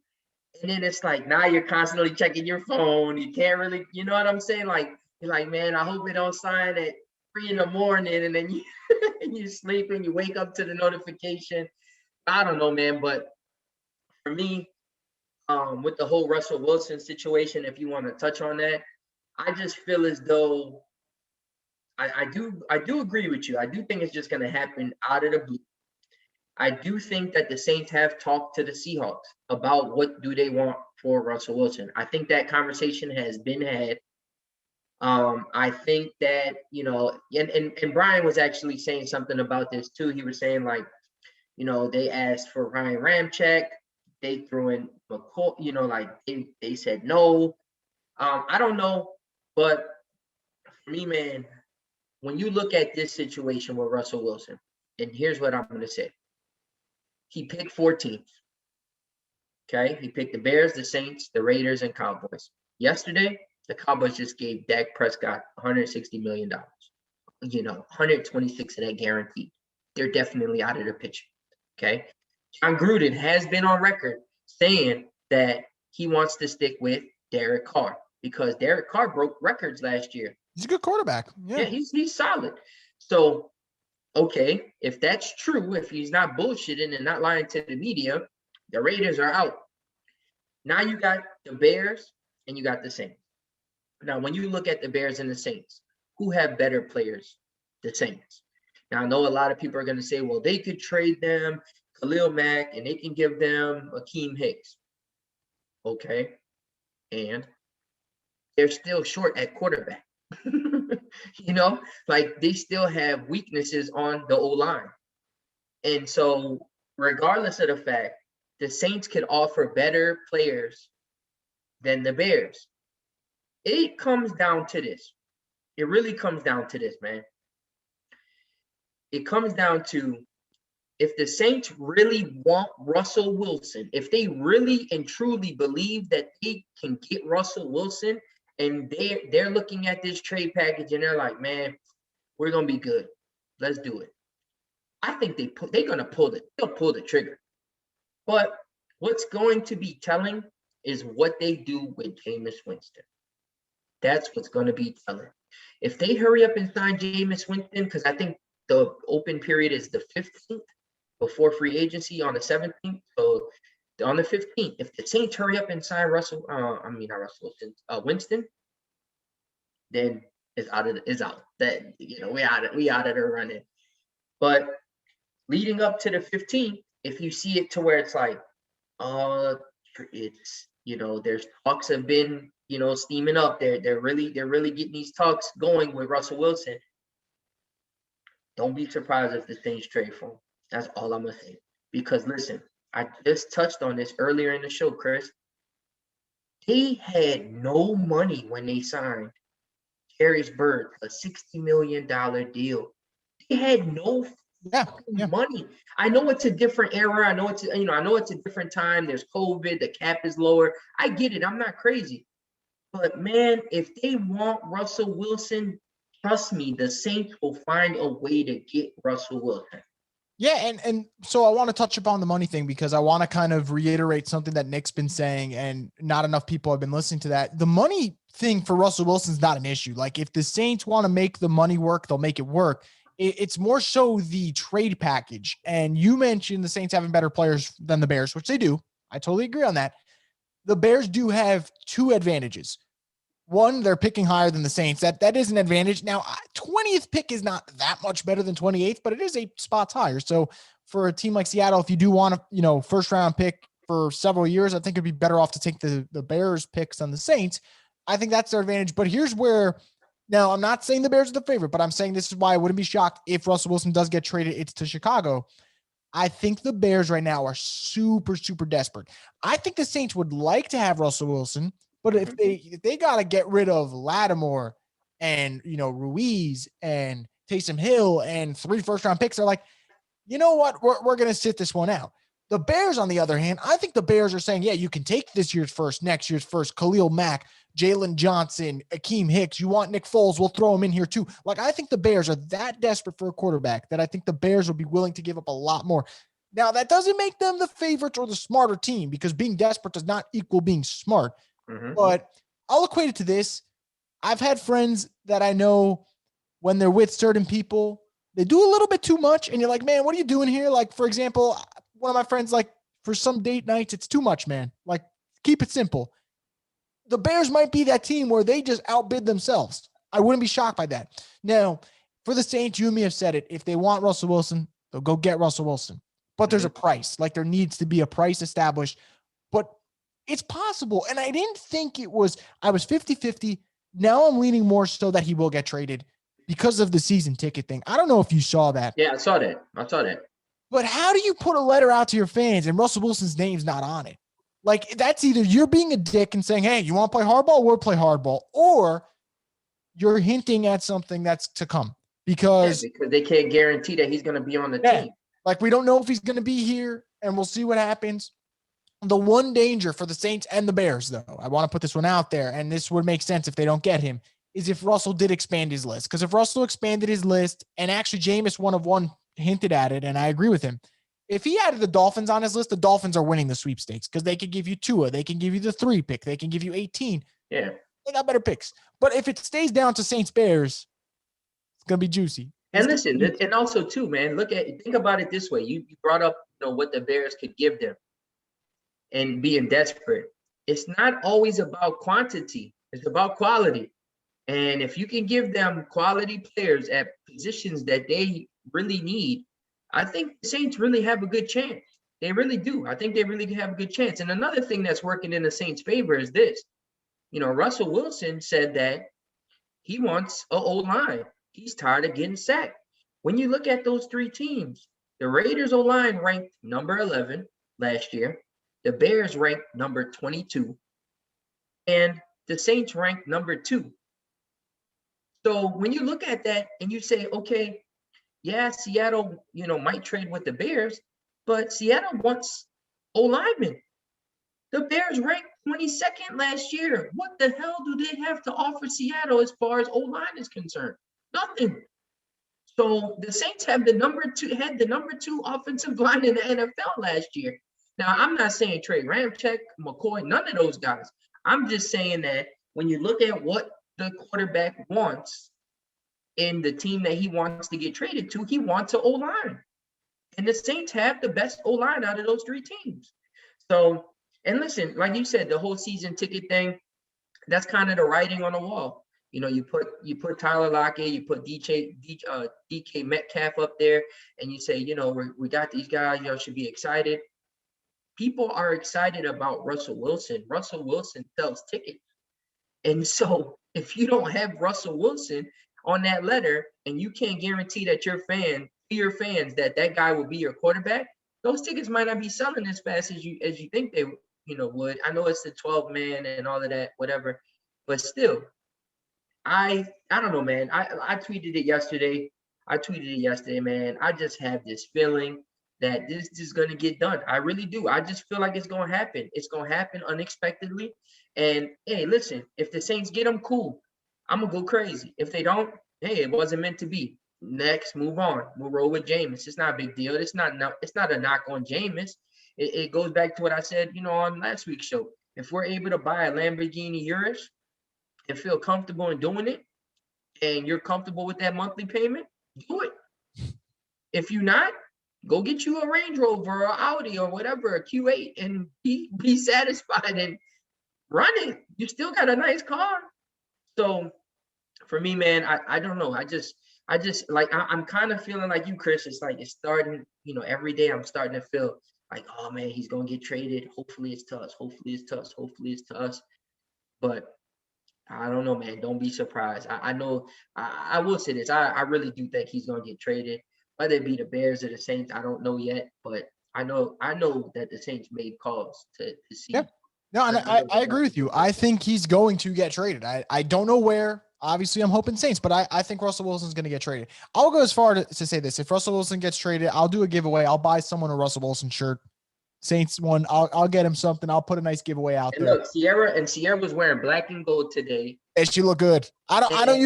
B: And then it's like, now you're constantly checking your phone. You can't really, you know what I'm saying? Like, you're like, man, I hope it don't sign at 3 in the morning. And then you, you sleep and you wake up to the notification. I don't know, man. But for me, with the whole Russell Wilson situation, if you want to touch on that, I just feel as though I do agree with you. I do think it's just going to happen out of the blue. I do think that the Saints have talked to the Seahawks about what do they want for Russell Wilson. I think that conversation has been had. I think that, you know, and Brian was actually saying something about this too. He was saying, like, you know, they asked for Ryan Ramczyk, they threw in McCoy, you know, like they said no. I don't know, but for me, man, when you look at this situation with Russell Wilson, and here's what I'm going to say. He picked 4 teams. Okay, he picked the Bears, the Saints, the Raiders, and Cowboys. Yesterday, the Cowboys just gave Dak Prescott $160 million. You know, 126 of that guaranteed. They're definitely out of the picture. Okay, John Gruden has been on record saying that he wants to stick with Derek Carr because Derek Carr broke records last year.
A: He's a good quarterback.
B: Yeah, he's solid. So, okay, if that's true, if he's not bullshitting and not lying to the media, the Raiders are out. Now you got the Bears and you got the Saints. Now, when you look at the Bears and the Saints, who have better players? The Saints. Now, I know a lot of people are going to say, well, they could trade them Khalil Mack and they can give them Akeem Hicks. Okay. And they're still short at quarterback. You know, like they still have weaknesses on the O-line. And so regardless of the fact, the Saints could offer better players than the Bears. It comes down to this. It really comes down to this, man. It comes down to if the Saints really want Russell Wilson, if they really and truly believe that they can get Russell Wilson, and they're looking at this trade package and they're like, man, we're gonna be good. Let's do it. I think they're gonna they'll pull the trigger. But what's going to be telling is what they do with Jameis Winston. That's what's going to be telling. If they hurry up and sign Jameis Winston, because I think the open period is the 15th before free agency on the 17th. So on the 15th, if the Saints hurry up and sign Winston, then it's out. That, you know, we out of there running. But leading up to the 15th, if you see it to where it's like, it's, you know, there's talks have been, you know, steaming up. They're really getting these talks going with Russell Wilson. Don't be surprised if the Saints trade for him. That's all I'm gonna say. Because listen, I just touched on this earlier in the show, Chris. They had no money when they signed Harris Bird, a $60 million deal. They had no money. I know it's a different era. I know it's a different time. There's COVID, the cap is lower. I get it. I'm not crazy. But man, if they want Russell Wilson, trust me, the Saints will find a way to get Russell Wilson.
A: Yeah, and so I want to touch upon the money thing because I want to kind of reiterate something that Nick's been saying, and not enough people have been listening to that. The money thing for Russell Wilson is not an issue. Like, if the Saints want to make the money work, they'll make it work. It's more so the trade package. And you mentioned the Saints having better players than the Bears, which they do. I totally agree on that. The Bears do have 2 advantages. One, they're picking higher than the Saints. That is an advantage. Now, 20th pick is not that much better than 28th, but it is 8 spots higher. So for a team like Seattle, if you do want a, first round pick for several years, I think it'd be better off to take the Bears picks than the Saints. I think that's their advantage. But here's where, Now, I'm not saying the Bears are the favorite, but I'm saying this is why I wouldn't be shocked if Russell Wilson does get traded. It's to Chicago. I think the Bears right now are super, super desperate. I think the Saints would like to have Russell Wilson, but if they got to get rid of Lattimore and, Ruiz and Taysom Hill and 3 first-round picks, they're like, you know what? We're going to sit this one out. The Bears, on the other hand, I think the Bears are saying, yeah, you can take this year's first, next year's first, Khalil Mack, Jalen Johnson, Akeem Hicks. You want Nick Foles, we'll throw him in here too. Like, I think the Bears are that desperate for a quarterback that I think the Bears will be willing to give up a lot more. Now, that doesn't make them the favorites or the smarter team, because being desperate does not equal being smart. But I'll equate it to this. I've had friends that I know when they're with certain people, they do a little bit too much. And you're like, man, what are you doing here? Like, for example, one of my friends, like, for some date nights, it's too much, man. Like, keep it simple. The Bears might be that team where they just outbid themselves. I wouldn't be shocked by that. Now, for the Saints, you and me have said it. If they want Russell Wilson, they'll go get Russell Wilson. But there's a price. Like, there needs to be a price established. But it's possible. And I didn't think I was 50-50. Now I'm leaning more so that he will get traded because of the season ticket thing. I don't know if you saw that.
B: Yeah, I saw that.
A: But how do you put a letter out to your fans and Russell Wilson's name's not on it? Like, that's either you're being a dick and saying, hey, you want to play hardball? We'll play hardball. Or you're hinting at something that's to come. Because
B: they can't guarantee that he's going to be on the team.
A: Like, we don't know if he's going to be here, and we'll see what happens. The one danger for the Saints and the Bears, though, I want to put this one out there, and this would make sense if they don't get him, is if Russell did expand his list. Because if Russell expanded his list, and actually Jameis 1 hinted at it, and I agree with him, if he added the Dolphins on his list, the Dolphins are winning the sweepstakes because they could give you Tua, they can give you the 3 pick, they can give you 18.
B: Yeah.
A: They got better picks. But if it stays down to Saints-Bears, it's going to be juicy.
B: And listen, and also too, man, think about it this way. You brought up, what the Bears could give them and being desperate. It's not always about quantity. It's about quality. And if you can give them quality players at positions that they really need, I think the Saints really have a good chance. They really do. I think they really have a good chance. And another thing that's working in the Saints' favor is this. Russell Wilson said that he wants an O-line. He's tired of getting sacked. When you look at those 3 teams, the Raiders O-line ranked number 11 last year. The Bears ranked number 22. And the Saints ranked number 2. So when you look at that and you say, okay, yeah, Seattle, might trade with the Bears, but Seattle wants O-linemen. The Bears ranked 22nd last year. What the hell do they have to offer Seattle as far as O-line is concerned? Nothing. So the Saints have the number 2 offensive line in the NFL last year. Now, I'm not saying Trey Ramczyk, McCoy, none of those guys. I'm just saying that when you look at what the quarterback wants in the team that he wants to get traded to, he wants an O-line. And the Saints have the best O-line out of those 3 teams. So, and listen, like you said, the whole season ticket thing, that's kind of the writing on the wall. You put Tyler Lockett, you put DK Metcalf up there, and you say, we got these guys, y'all should be excited. People are excited about Russell Wilson. Russell Wilson sells tickets. And so if you don't have Russell Wilson on that letter and you can't guarantee that your fans that guy will be your quarterback, those tickets might not be selling as fast as you think they would. I know it's the 12-man and all of that, whatever, but still, I don't know, man. I tweeted it yesterday. Man. I just have this feeling that this is going to get done. I really do. I just feel like it's going to happen. It's going to happen unexpectedly. And, hey, listen, if the Saints get them, cool. I'm going to go crazy. If they don't, hey, it wasn't meant to be. Next, move on. We'll roll with Jameis. It's not a big deal. It's not a knock on Jameis. It goes back to what I said, on last week's show. If we're able to buy a Lamborghini Urus and feel comfortable in doing it, and you're comfortable with that monthly payment, do it. If you're not, go get you a Range Rover or Audi or whatever, a Q8, and be satisfied and run it. You still got a nice car. So for me, man, I don't know. I just like, I'm kind of feeling like you, Chris. It's like, it's starting, every day I'm starting to feel like, oh man, he's going to get traded. Hopefully it's to us. But I don't know, man. Don't be surprised. I know. I will say this. I really do think he's gonna get traded. Whether it be the Bears or the Saints, I don't know yet. But I know that the Saints made calls to see.
A: Yeah. No, and I agree with you. I think he's going to get traded. I don't know where. Obviously, I'm hoping Saints, but I think Russell Wilson's going to get traded. I'll go as far to say this. If Russell Wilson gets traded, I'll do a giveaway. I'll buy someone a Russell Wilson shirt. Saints one. I'll get him something. I'll put a nice giveaway out
B: and
A: there.
B: Look, Sierra was wearing black and gold today.
A: And she looked good. I don't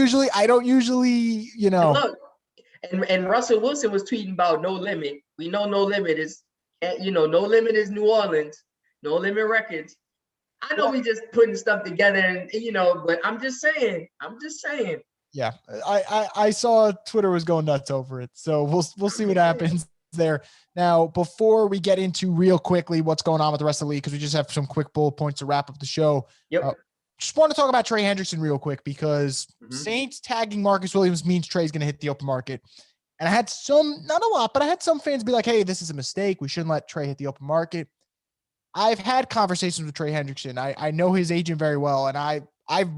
A: usually, you know.
B: And look, and Russell Wilson was tweeting about no limit. We know no limit is, no limit is New Orleans. No limit records. I know we just putting stuff together, and but I'm just saying.
A: Yeah, I saw Twitter was going nuts over it, so we'll see what happens there. Now, before we get into real quickly what's going on with the rest of the league, because we just have some quick bullet points to wrap up the show.
B: Yep.
A: Just want to talk about Trey Hendrickson real quick, because Saints tagging Marcus Williams means Trey's going to hit the open market. And I had not a lot, but I had some fans be like, hey, this is a mistake. We shouldn't let Trey hit the open market. I've had conversations with Trey Hendrickson. I know his agent very well, and I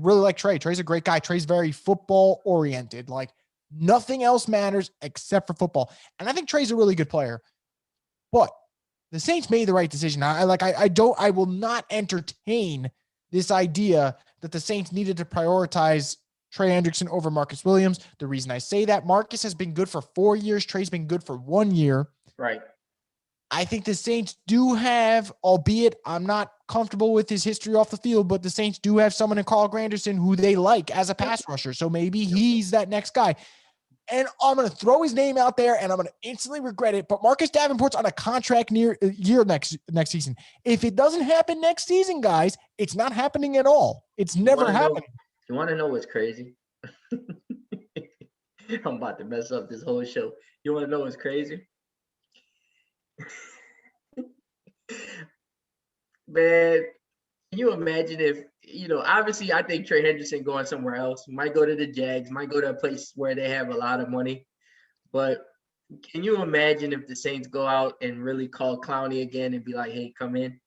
A: really like Trey. Trey's a great guy. Trey's very football oriented. Like, nothing else matters except for football. And I think Trey's a really good player. But the Saints made the right decision. I will not entertain this idea that the Saints needed to prioritize Trey Hendrickson over Marcus Williams. The reason I say that, Marcus has been good for 4 years. Trey's been good for 1 year.
B: Right.
A: I think the Saints do have, albeit I'm not comfortable with his history off the field, but the Saints do have someone in Carl Granderson who they like as a pass rusher. So maybe he's that next guy. And I'm going to throw his name out there, and I'm going to instantly regret it. But Marcus Davenport's on a contract year next season. If it doesn't happen next season, guys, it's not happening at all. It's never happening.
B: You want to know what's crazy? I'm about to mess up this whole show. You want to know what's crazy? Man, can you imagine if, obviously I think Trey Hendrickson going somewhere else, might go to the Jags, might go to a place where they have a lot of money. But can you imagine if the Saints go out and really call Clowney again and be like, hey, come in?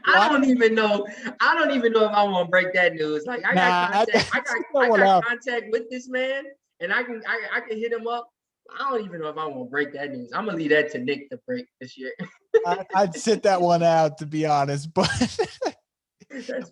B: I don't even know if I want to break that news. Like, I got contact with this man, and I can hit him up. I don't even know if I want to break that news. I'm gonna leave that to Nick to break this year.
A: I'd sit that one out, to be honest, but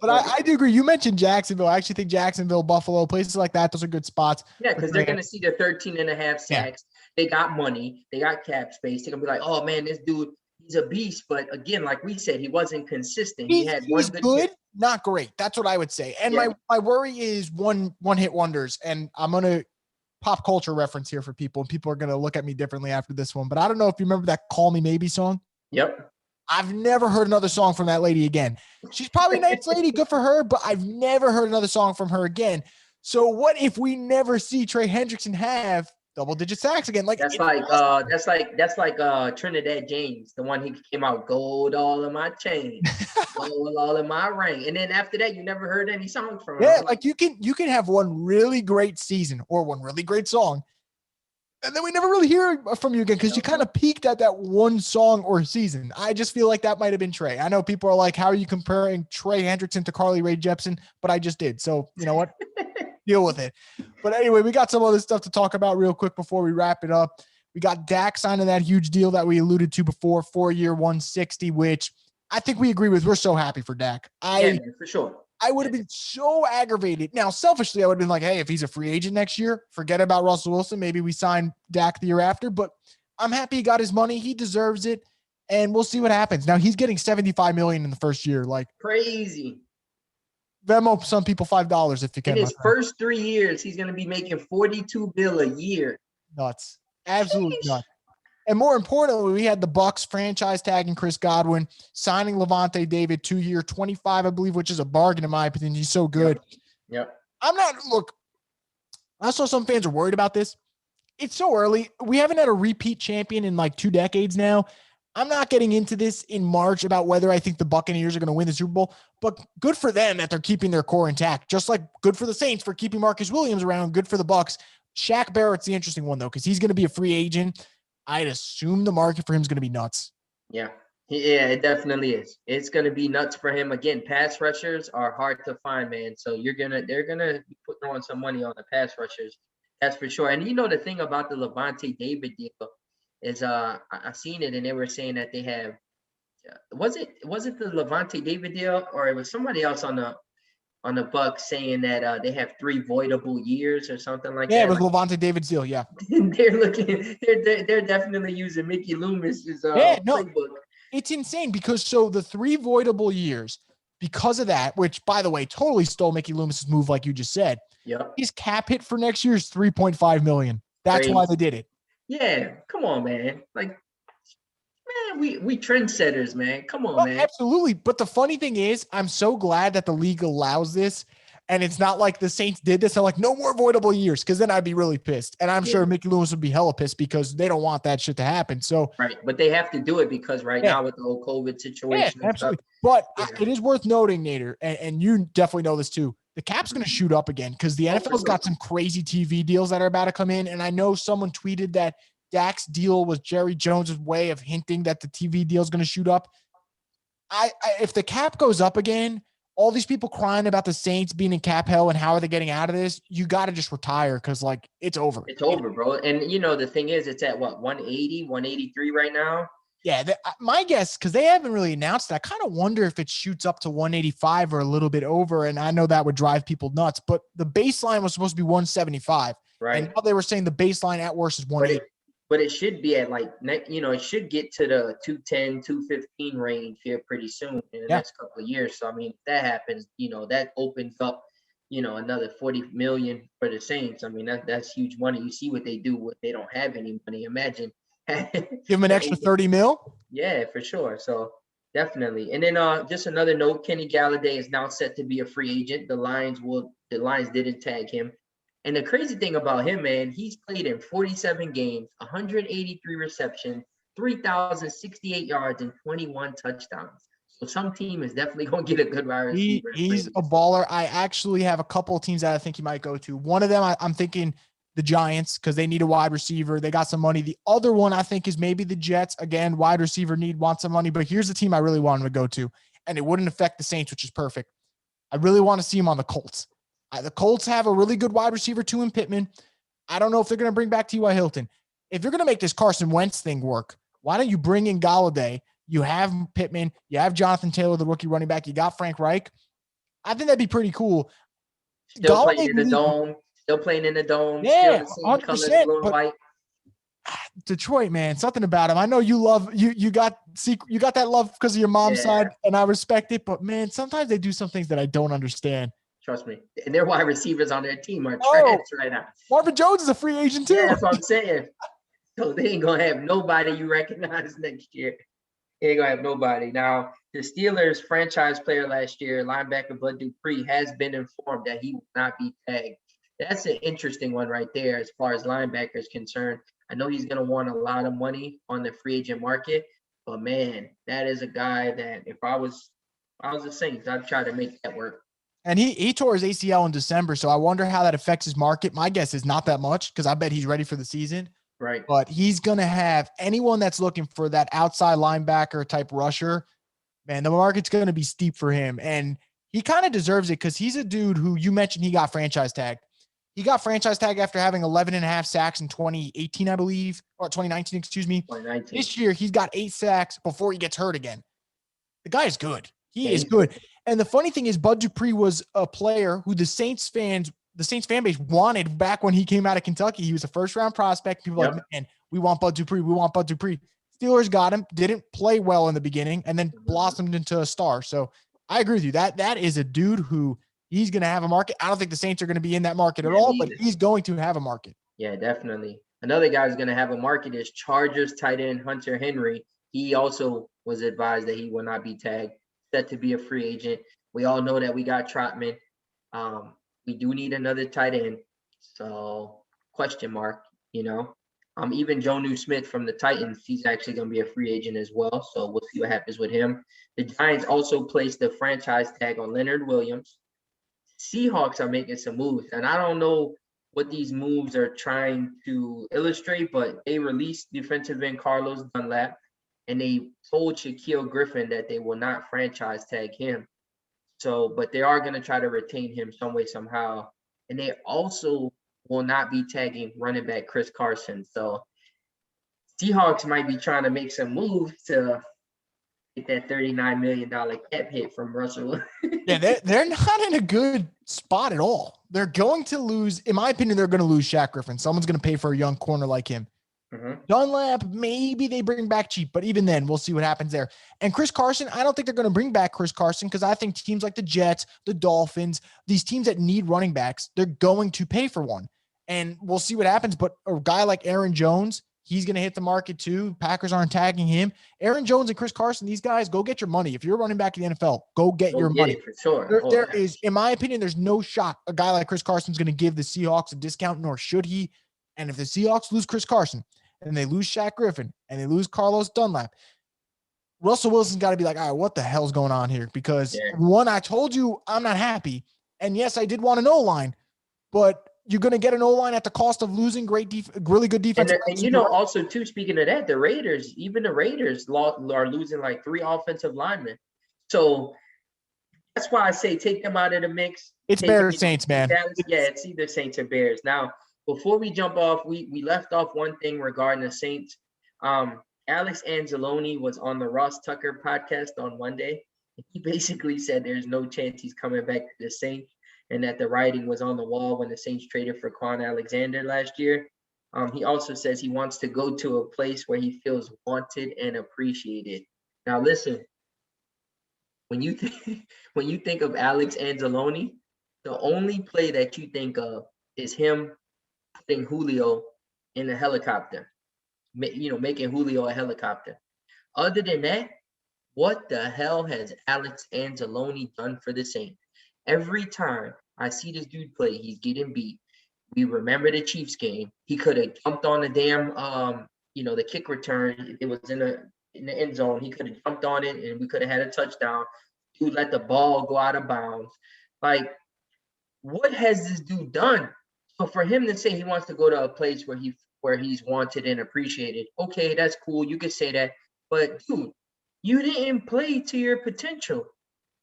A: I do agree. You mentioned Jacksonville. I actually think Jacksonville, Buffalo, places like that, those are good spots.
B: Yeah, because they're gonna see their 13.5 sacks. Yeah. They got money. They got cap space. They're gonna be like, oh man, this dude, he's a beast. But again, like we said, he wasn't consistent. He had one good,
A: not great. That's what I would say. And my worry is one hit wonders. And I'm gonna pop culture reference here for people, and people are going to look at me differently after this one, but I don't know if you remember that Call Me Maybe song.
B: Yep.
A: I've never heard another song from that lady again. She's probably a nice lady, good for her, but I've never heard another song from her again. So what if we never see Trey Hendrickson have double-digit sacks again? Like,
B: that's like Trinidad James, the one he came out, gold all in my chain, gold all in my ring, and then after that, you never heard any songs from him.
A: Yeah, like you can have one really great season or one really great song, and then we never really hear from you again because you kind of peaked at that one song or season. I just feel like that might have been Trey. I know people are like, how are you comparing Trey Hendrickson to Carly Rae Jepsen? But I just did. So you know what? Deal with it. But anyway, we got some other stuff to talk about real quick before we wrap it up. We got Dak signing that huge deal that we alluded to before, 4-year, 160, which I think we agree with. We're so happy for Dak.
B: Man, for sure.
A: I would have been so aggravated. Now, selfishly, I would have been like, hey, if he's a free agent next year, forget about Russell Wilson. Maybe we sign Dak the year after. But I'm happy he got his money. He deserves it. And we'll see what happens. Now, he's getting $75 million in the first year. Like,
B: crazy.
A: Venmo some people $5 if you can.
B: In his first 3 years, he's going to be making $42 million a year.
A: Nuts. Absolutely nuts. And more importantly, we had the Bucs franchise tagging Chris Godwin, signing Levante David 2-year, 25, I believe, which is a bargain in my opinion. He's so good.
B: Yep.
A: I saw some fans are worried about this. It's so early. We haven't had a repeat champion in like 2 decades now. I'm not getting into this in March about whether I think the Buccaneers are going to win the Super Bowl, but good for them that they're keeping their core intact. Just like good for the Saints for keeping Marcus Williams around, good for the Bucs. Shaq Barrett's the interesting one though, because he's going to be a free agent. I'd assume the market for him is going to be nuts.
B: Yeah. Yeah, it definitely is. It's gonna be nuts for him. Again, pass rushers are hard to find, man. So they're gonna be putting on some money on the pass rushers. That's for sure. And the thing about the Levante David deal is I seen it and they were saying that they have was it the Levante David deal or it was somebody else on the Bucks saying that they have 3 voidable years or something like
A: Yeah, it
B: that.
A: was
B: Like,
A: Levante David's deal. Yeah.
B: they're definitely using Mickey Loomis's
A: Yeah, no,
B: playbook.
A: it's insane because so the 3 voidable years, because of that, which by the way, totally stole Mickey Loomis's move, like you just said.
B: Yep.
A: His cap hit for next year is $3.5 million. That's why they did it.
B: Yeah, come on, man. Like, man, we trendsetters, man. Come on,
A: Oh,
B: man.
A: absolutely. But the funny thing is, I'm so glad that the league allows this. And it's not like the Saints did this. They're like, no more voidable years, because then I'd be really pissed. And I'm sure Mickey Loomis would be hella pissed because they don't want that shit to happen. So,
B: right. But they have to do it because now with the whole COVID situation and
A: absolutely.
B: stuff.
A: But it is worth noting, Nader, and you definitely know this too. The cap's going to shoot up again because the NFL's got some crazy TV deals that are about to come in. And I know someone tweeted that Dak's deal was Jerry Jones's way of hinting that the TV deal is going to shoot up. If the cap goes up again, all these people crying about the Saints being in cap hell and how are they getting out of this, you got to just retire because, like, it's over.
B: It's over, bro. And, the thing is, it's at what, 180, 183 right now?
A: Yeah, my guess, because they haven't really announced it, I kind of wonder if it shoots up to 185 or a little bit over, and I know that would drive people nuts, but the baseline was supposed to be 175.
B: Right.
A: And now they were saying the baseline at worst is 180.
B: But it should be at it should get to the 210, 215 range here pretty soon in the next couple of years. So, I mean, if that happens, that opens up, another 40 million for the Saints. I mean, that's huge money. You see what they do when they don't have any money. Imagine.
A: Give them an extra 30 mil?
B: Yeah, for sure. So definitely. And then just another note, Kenny Galladay is now set to be a free agent. The Lions didn't tag him. And the crazy thing about him, man, he's played in 47 games, 183 receptions, 3,068 yards, and 21 touchdowns. So some team is definitely going to get a good wide receiver.
A: He's a baller. I actually have a couple of teams that I think he might go to. One of them, I'm thinking the Giants, because they need a wide receiver. They got some money. The other one I think is maybe the Jets. Again, wide receiver want some money. But here's the team I really want him to go to, and it wouldn't affect the Saints, which is perfect. I really want to see him on the Colts. The Colts have a really good wide receiver too in Pittman. I don't know if they're going to bring back T.Y. Hilton. If you're going to make this Carson Wentz thing work, why don't you bring in Galladay? You have Pittman. You have Jonathan Taylor, the rookie running back. You got Frank Reich. I think that'd be pretty cool.
B: Still playing in the dome. Still playing in the dome.
A: Yeah,
B: still the same 100%. Blue and white.
A: Detroit, man, something about him. I know you love you got that love because of your mom's side, and I respect it. But man, sometimes they do some things that I don't understand.
B: Trust me. And their wide receivers on their team are trash right now.
A: Marvin Jones is a free agent too.
B: Yeah, that's what I'm saying. So they ain't gonna have nobody you recognize next year. They ain't gonna have nobody. Now, the Steelers franchise player last year, linebacker Bud Dupree, has been informed that he will not be tagged. That's an interesting one right there as far as linebacker is concerned. I know he's gonna want a lot of money on the free agent market, but man, that is a guy that if I was the Saints, I'd try to make that work.
A: And he tore his ACL in December, so I wonder how that affects his market. My guess is not that much because I bet he's ready for the season.
B: Right.
A: But he's going to have anyone that's looking for that outside linebacker type rusher, man, the market's going to be steep for him. And he kind of deserves it because he's a dude who you mentioned he got franchise tagged. He got franchise tagged after having 11 and a half sacks in 2018, I believe, or 2019, excuse me.
B: 2019.
A: This year, he's got 8 sacks before he gets hurt again. The guy is good. He is good. And the funny thing is, Bud Dupree was a player who the Saints fan base wanted back when he came out of Kentucky. He was a first-round prospect. People were like, man, we want Bud Dupree. We want Bud Dupree. Steelers got him. Didn't play well in the beginning, and then blossomed into a star. So I agree with you. That is a dude who he's going to have a market. I don't think the Saints are going to be in that market at all, but he's going to have a market.
B: Yeah, definitely. Another guy who's going to have a market is Chargers tight end Hunter Henry. He also was advised that he will not be tagged. Set to be a free agent. We all know that we got Trotman. We do need another tight end. So question mark, even Jonnu Smith from the Titans, he's actually going to be a free agent as well. So we'll see what happens with him. The Giants also placed the franchise tag on Leonard Williams. Seahawks are making some moves, and I don't know what these moves are trying to illustrate, but they released defensive end Carlos Dunlap. and they told Shaquille Griffin that they will not franchise tag him. So, but they are going to try to retain him some way, somehow. And they also will not be tagging running back Chris Carson. So Seahawks might be trying to make some moves to get that $39 million cap hit from Russell.
A: Yeah, they're not in a good spot at all. They're going to lose, in my opinion, they're going to lose Shaq Griffin. Someone's going to pay for a young corner like him. Dunlap, maybe they bring back cheap, but even then, we'll see what happens there. And Chris Carson, I don't think they're going to bring back Chris Carson because I think teams like the Jets, the Dolphins, these teams that need running backs, they're going to pay for one. And we'll see what happens. But a guy like Aaron Jones, he's going to hit the market too. Packers aren't tagging him. Aaron Jones and Chris Carson, these guys, go get your money. If you're running back in the NFL, go get your money.
B: For sure.
A: There is, in my opinion, there's no shot a guy like Chris Carson's going to give the Seahawks a discount, nor should he. And if the Seahawks lose Chris Carson, and they lose Shaq Griffin, and they lose Carlos Dunlap, Russell Wilson's got to be like, all right, what the hell's going on here? Because one, I told you I'm not happy. And yes, I did want an O-line, but you're going to get an O-line at the cost of losing really good defense.
B: And also too, speaking of that, the Raiders are losing like 3 offensive linemen. So that's why I say take them out of the mix.
A: It's Bears Saints, man.
B: It's either Saints or Bears. Now, before we jump off, we left off one thing regarding the Saints. Alex Anzalone was on the Ross Tucker podcast on Monday. He basically said there's no chance he's coming back to the Saints and that the writing was on the wall when the Saints traded for Quan Alexander last year. He also says he wants to go to a place where he feels wanted and appreciated. Now, listen, when you think of Alex Anzalone, the only play that you think of is him putting Julio in a helicopter, making Julio a helicopter. Other than that, what the hell has Alex Anzalone done for the Saints? Every time I see this dude play, he's getting beat. We remember the Chiefs game. He could have jumped on the damn, the kick return. It was in the end zone. He could have jumped on it, and we could have had a touchdown. Dude let the ball go out of bounds. Like, what has this dude done? So for him to say he wants to go to a place where he's wanted and appreciated, okay, that's cool. You could say that, but dude, you didn't play to your potential.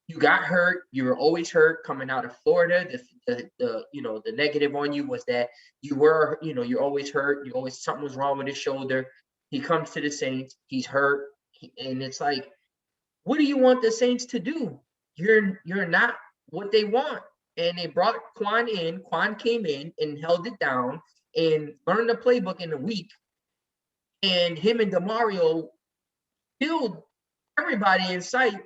B: You got hurt. You were always hurt coming out of Florida. The negative on you was that you're always hurt. Something was wrong with his shoulder. He comes to the Saints. He's hurt, and it's like, what do you want the Saints to do? You're not what they want. And they brought Quan in. Quan came in and held it down and learned the playbook in a week. And him and DeMario killed everybody in sight.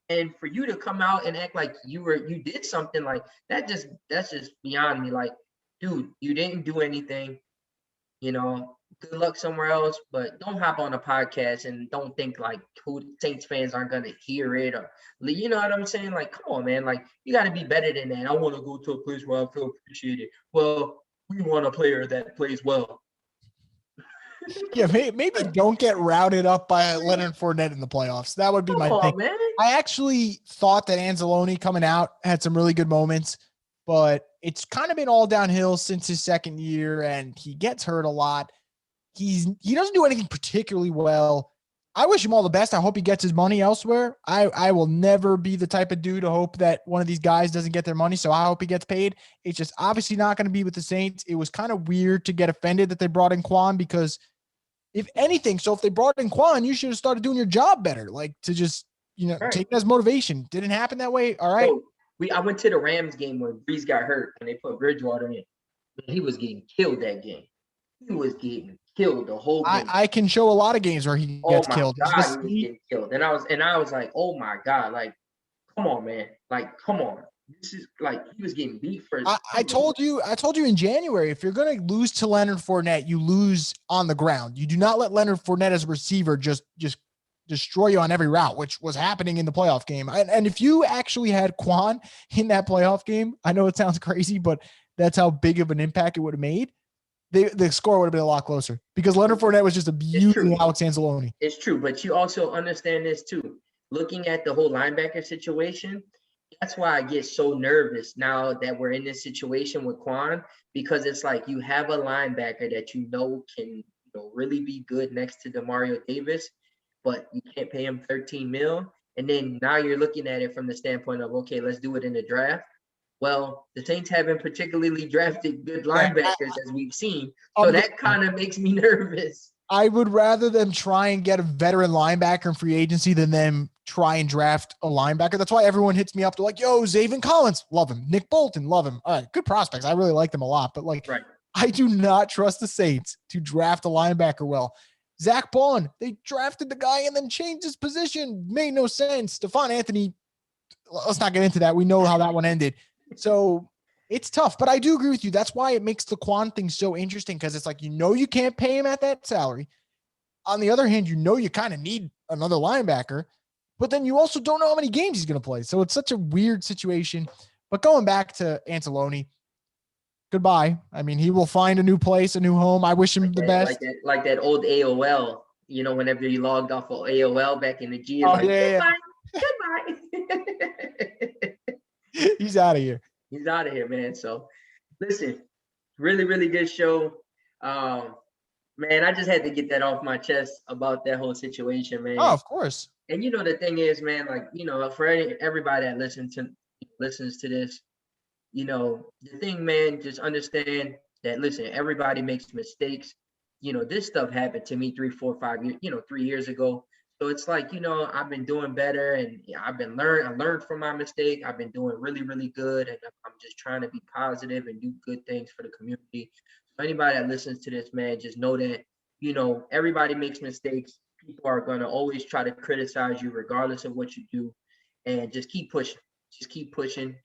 B: And for you to come out and act like you did something like that, that's just beyond me. Like, dude, you didn't do anything. Good luck somewhere else, but don't hop on a podcast and don't think like who Saints fans aren't gonna hear it, or you know what I'm saying? Like, come on, man. Like, you gotta be better than that. I want to go to a place where I feel appreciated. Well, we want a player that plays well.
A: Yeah, maybe don't get routed up by Leonard Fournette in the playoffs. That would be my thing. Man. I actually thought that Anzalone coming out had some really good moments, but it's kind of been all downhill since his second year, and he gets hurt a lot. He doesn't do anything particularly well. I wish him all the best. I hope he gets his money elsewhere. I will never be the type of dude to hope that one of these guys doesn't get their money, so I hope he gets paid. It's just obviously not going to be with the Saints. It was kind of weird to get offended that they brought in Quan, because if anything, if they brought in Quan, you should have started doing your job better, like to just, take it as motivation. Didn't happen that way. All right.
B: So I went to the Rams game when Breeze got hurt and they put Bridgewater in. He was getting killed that game. He was getting killed the whole game.
A: I can show a lot of games where he gets killed.
B: God, he was getting killed. And I was like, oh my God, like, come on, man. Like, come on. This is like, he was getting beat for
A: I told you in January, if you're going to lose to Leonard Fournette, you lose on the ground. You do not let Leonard Fournette as a receiver just destroy you on every route, which was happening in the playoff game. And if you actually had Quan in that playoff game, I know it sounds crazy, but that's how big of an impact it would have made. The score would have been a lot closer, because Leonard Fournette was just abusing Alex Anzalone.
B: It's true, but you also understand this too. Looking at the whole linebacker situation, that's why I get so nervous now that we're in this situation with Quan, because it's like you have a linebacker that can really be good next to DeMario Davis, but you can't pay him 13 mil. And then now you're looking at it from the standpoint of, okay, let's do it in the draft. Well, the Saints haven't particularly drafted good linebackers as we've seen. So that kind of makes me nervous.
A: I would rather them try and get a veteran linebacker in free agency than them try and draft a linebacker. That's why everyone hits me up. They're like, yo, Zaven Collins, love him. Nick Bolton, love him. All right, good prospects. I really like them a lot. But, like,
B: right.
A: I do not trust the Saints to draft a linebacker well. Zach Bond, they drafted the guy and then changed his position. Made no sense. Stephon Anthony, let's not get into that. We know how that one ended. So it's tough, but I do agree with you. That's why it makes the Quan thing so interesting, because it's like, you can't pay him at that salary. On the other hand, you kind of need another linebacker, but then you also don't know how many games he's going to play. So it's such a weird situation. But going back to Anzalone, goodbye. I mean, he will find a new place, a new home. I wish him the best.
B: Like that old AOL, whenever you logged off of AOL back in the G.
A: Goodbye. He's out of here.
B: He's out of here, man. So listen, really, really good show. Man, I just had to get that off my chest about that whole situation, man.
A: Oh, of course.
B: And the thing is, man, like, for everybody that listens to this, the thing, man, just understand that, listen, everybody makes mistakes. This stuff happened to me 3, 4, 5 years, 3 years ago. So it's like, I've been doing better, and I learned from my mistake. I've been doing really, really good. And I'm just trying to be positive and do good things for the community. So anybody that listens to this, man, just know that, everybody makes mistakes. People are going to always try to criticize you regardless of what you do. And just keep pushing.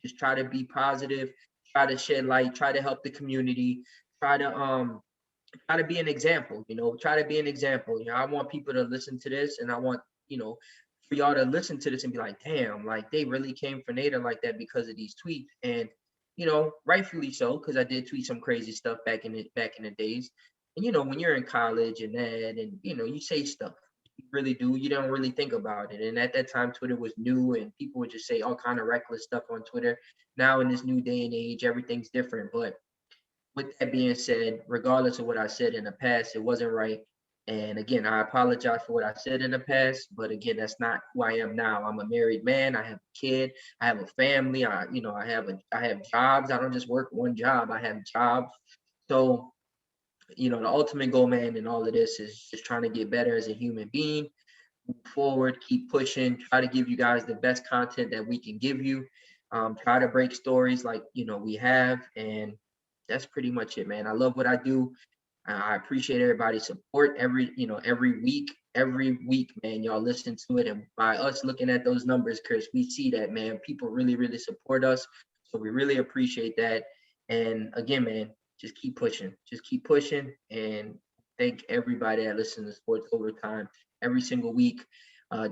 B: Just try to be positive. Try to shed light. Try to help the community. Try to be an example, try to be an example. I want people to listen to this, and I want, for y'all to listen to this and be like, damn, like they really came for Nader like that because of these tweets. And, rightfully so, because I did tweet some crazy stuff back in the days. And, when you're in college and that, and, you say stuff, you really do, you don't really think about it. And at that time, Twitter was new, and people would just say all kind of reckless stuff on Twitter. Now in this new day and age, everything's different. But with that being said, regardless of what I said in the past, it wasn't right. And again, I apologize for what I said in the past, but again, that's not who I am now. I'm a married man. I have a kid. I have a family. I have jobs. I don't just work one job. I have jobs. So, the ultimate goal, man, in all of this is just trying to get better as a human being, move forward, keep pushing, try to give you guys the best content that we can give you. Try to break stories like, we have, and that's pretty much it, man. I love what I do. I appreciate everybody's support every week, man. Y'all listen to it. And by us looking at those numbers, Chris, we see that, man, people really, really support us. So we really appreciate that. And again, man, just keep pushing. And thank everybody that listens to Sports Overtime every single week.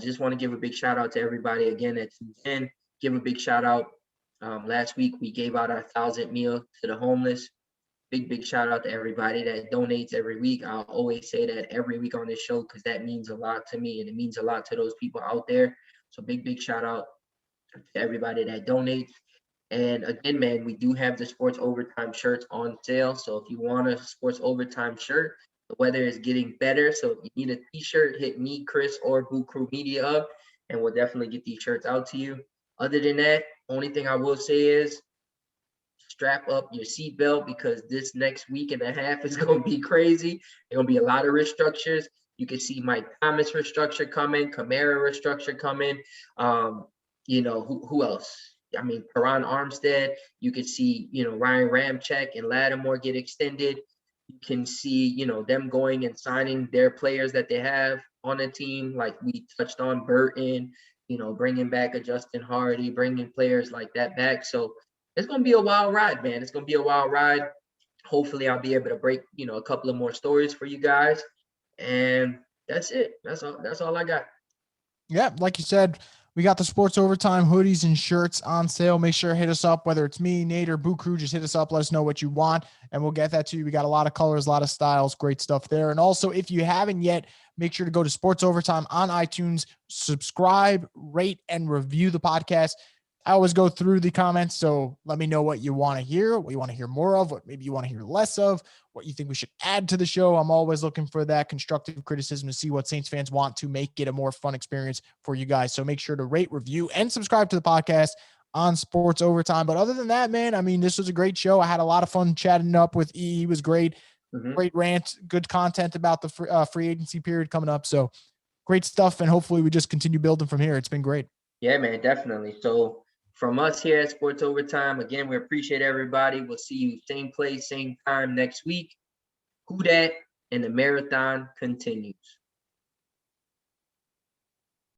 B: Just want to give a big shout out to everybody again that tunes in. Give a big shout out. Last week, we gave out our 1,000th meal to the homeless. Big shout out to everybody that donates every week. I'll always say that every week on this show, because that means a lot to me, and it means a lot to those people out there. So big shout out to everybody that donates. And again, man, we do have the Sports Overtime shirts on sale. So if you want a Sports Overtime shirt, the weather is getting better. So if you need a t-shirt, hit me, Chris, or Boo Crew Media up, and we'll definitely get these shirts out to you. Other than that, only thing I will say is strap up your seatbelt, because this next week and a half is going to be crazy. There's going to be a lot of restructures. You can see Mike Thomas restructure coming, Kamara restructure coming. Who else? I mean, Karan Armstead. You could see, Ryan Ramczyk and Lattimore get extended. You can see, them going and signing their players that they have on the team, like we touched on Burton, bringing back a Justin Hardy, bringing players like that back. So it's going to be a wild ride, man. It's going to be a wild ride. Hopefully I'll be able to break, a couple of more stories for you guys. And that's it. That's all I got.
A: Yeah, like you said, we got the Sports Overtime hoodies and shirts on sale. Make sure to hit us up, whether it's me, Nate, or Boo Crew. Just hit us up. Let us know what you want, and we'll get that to you. We got a lot of colors, a lot of styles, great stuff there. And also, if you haven't yet, make sure to go to Sports Overtime on iTunes, subscribe, rate, and review the podcast. I always go through the comments. So let me know what you want to hear, what you want to hear more of, what maybe you want to hear less of, what you think we should add to the show. I'm always looking for that constructive criticism to see what Saints fans want to make it a more fun experience for you guys. So make sure to rate, review, and subscribe to the podcast on Sports Overtime. But other than that, man, I mean, this was a great show. I had a lot of fun chatting up with E. He was great. Great rant, good content about the free agency period coming up. So great stuff. And hopefully we just continue building from here. It's been great.
B: Yeah, man, definitely. So from us here at Sports Overtime, again, we appreciate everybody. We'll see you same place, same time next week. Who dat? And the marathon continues.